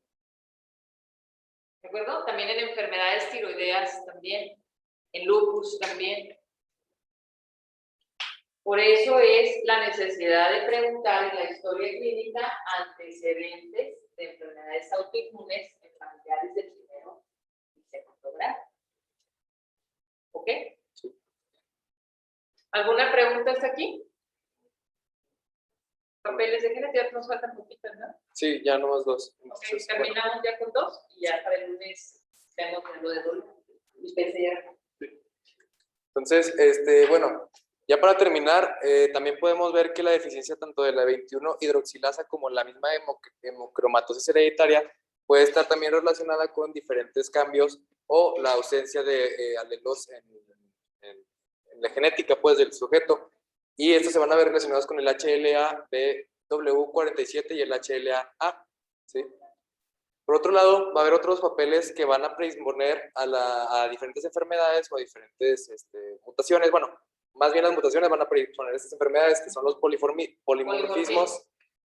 ¿De acuerdo? También en enfermedades tiroideas también, en lupus también. Por eso es la necesidad de preguntar en la historia clínica antecedentes de enfermedades autoinmunes en familiares del primero y segundo grado. ¿Ok? Sí. ¿Alguna pregunta hasta aquí? Papeles de genética nos faltan poquitas, ¿no? Sí, ya nomás 2. Ok, terminamos ya con 2 y ya para el lunes vemos lo de dolor. Entonces, bueno, ya para terminar, también podemos ver que la deficiencia tanto de la 21 hidroxilasa como la misma hemocromatosis hereditaria puede estar también relacionada con diferentes cambios o la ausencia de alelos en la genética, pues, del sujeto. Y estos se van a ver relacionados con el HLA-BW47 y el HLA-A, ¿sí? Por otro lado, va a haber otros papeles que van a predisponer a diferentes enfermedades o a diferentes mutaciones. Bueno, más bien las mutaciones van a predisponer a estas enfermedades, que son los polimorfismos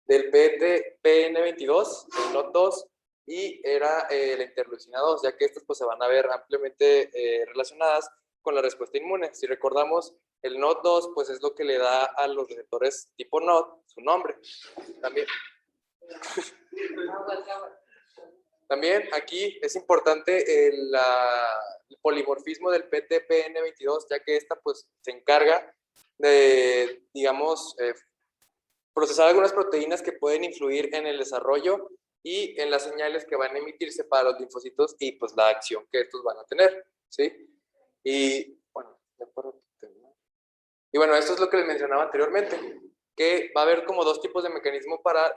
del PN22, el NOT2, y era la interleucina 2, ya que estas pues, se van a ver ampliamente relacionadas con la respuesta inmune. Si recordamos, el NOT2 pues, es lo que le da a los receptores tipo NOT su nombre. También aquí es importante el polimorfismo del PTPN22, ya que esta pues, se encarga de, digamos, procesar algunas proteínas que pueden influir en el desarrollo y en las señales que van a emitirse para los linfocitos y pues la acción que estos van a tener, ¿sí? Y bueno, de acuerdo. Y bueno, esto es lo que les mencionaba anteriormente, que va a haber como dos tipos de mecanismo para,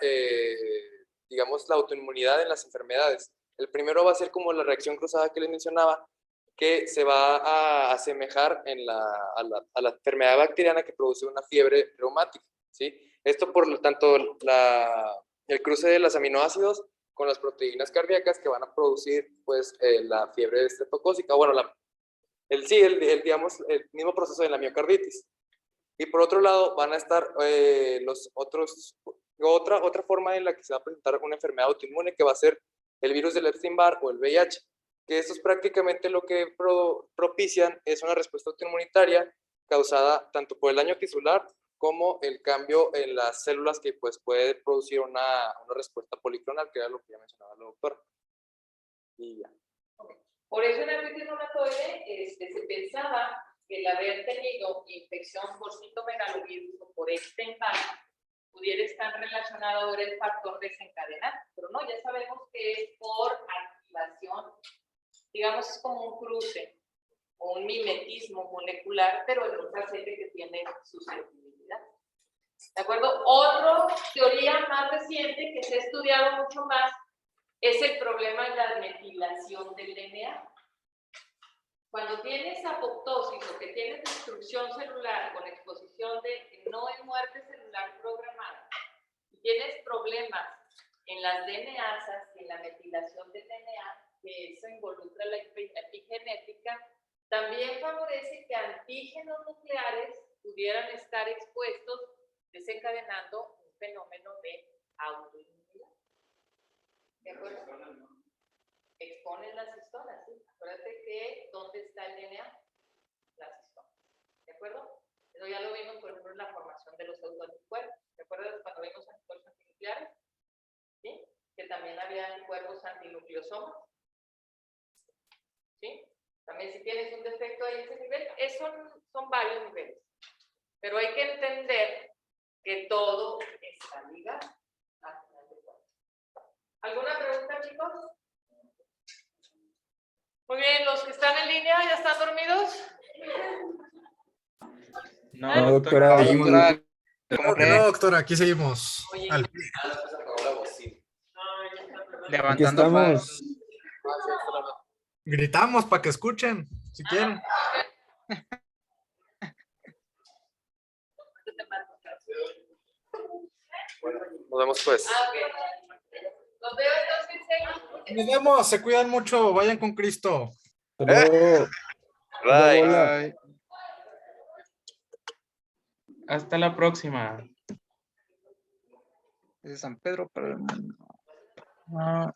digamos, la autoinmunidad en las enfermedades. El primero va a ser como la reacción cruzada que les mencionaba, que se va a asemejar a la enfermedad bacteriana que produce una fiebre reumática, ¿sí? Esto por lo tanto, el cruce de los aminoácidos con las proteínas cardíacas que van a producir, pues, la fiebre estreptocócica, bueno, digamos, el mismo proceso de la miocarditis. Y por otro lado, van a estar otra forma en la que se va a presentar una enfermedad autoinmune, que va a ser el virus del Epstein-Barr o el VIH, que esto es prácticamente lo que propician es una respuesta autoinmunitaria causada tanto por el daño tisular como el cambio en las células que pues puede producir una respuesta policlonal, que era lo que ya mencionaba la doctora. Y ya. Por eso en la artritis reumatoide se pensaba que el haber tenido infección por citomegalovirus o por Epstein-Barr pudiera estar relacionado ahora el factor desencadenante, pero no, ya sabemos que es por activación, digamos, es como un cruce o un mimetismo molecular, pero en otra sede que tiene susceptibilidad. ¿De acuerdo? Otra teoría más reciente que se ha estudiado mucho más es el problema de la metilación del DNA. Cuando tienes apoptosis o que tienes destrucción celular con exposición de no en muerte celular programada, y tienes problemas en las DNAsas y en la metilación del DNA, que eso involucra la epigenética, también favorece que antígenos nucleares pudieran estar expuestos, desencadenando un fenómeno de autoinmunidad. ¿De acuerdo? Exponen las histonas, ¿sí? Acuérdate que ¿dónde está el DNA? Las histonas. ¿De acuerdo? Eso ya lo vimos, por ejemplo, en la formación de los autoanticuerpos. ¿De acuerdo? Cuando vimos anticuerpos antinucleares, ¿sí? Que también había anticuerpos antinucleosomas. ¿Sí? También si tienes un defecto ahí en ese nivel, son varios niveles. Pero hay que entender que todo está ligado. ¿Alguna pregunta, chicos? Muy bien, los que están en línea, ¿ya están dormidos? No, doctora. ¿Cómo Que no, doctora, aquí seguimos. Oye, Al- Aquí estamos. Gritamos para que escuchen, si quieren. Nos vemos pues. Los veo entonces. Nos vemos, se cuidan mucho, vayan con Cristo. Bye. Bye. Hasta la próxima. De San Pedro para el mundo.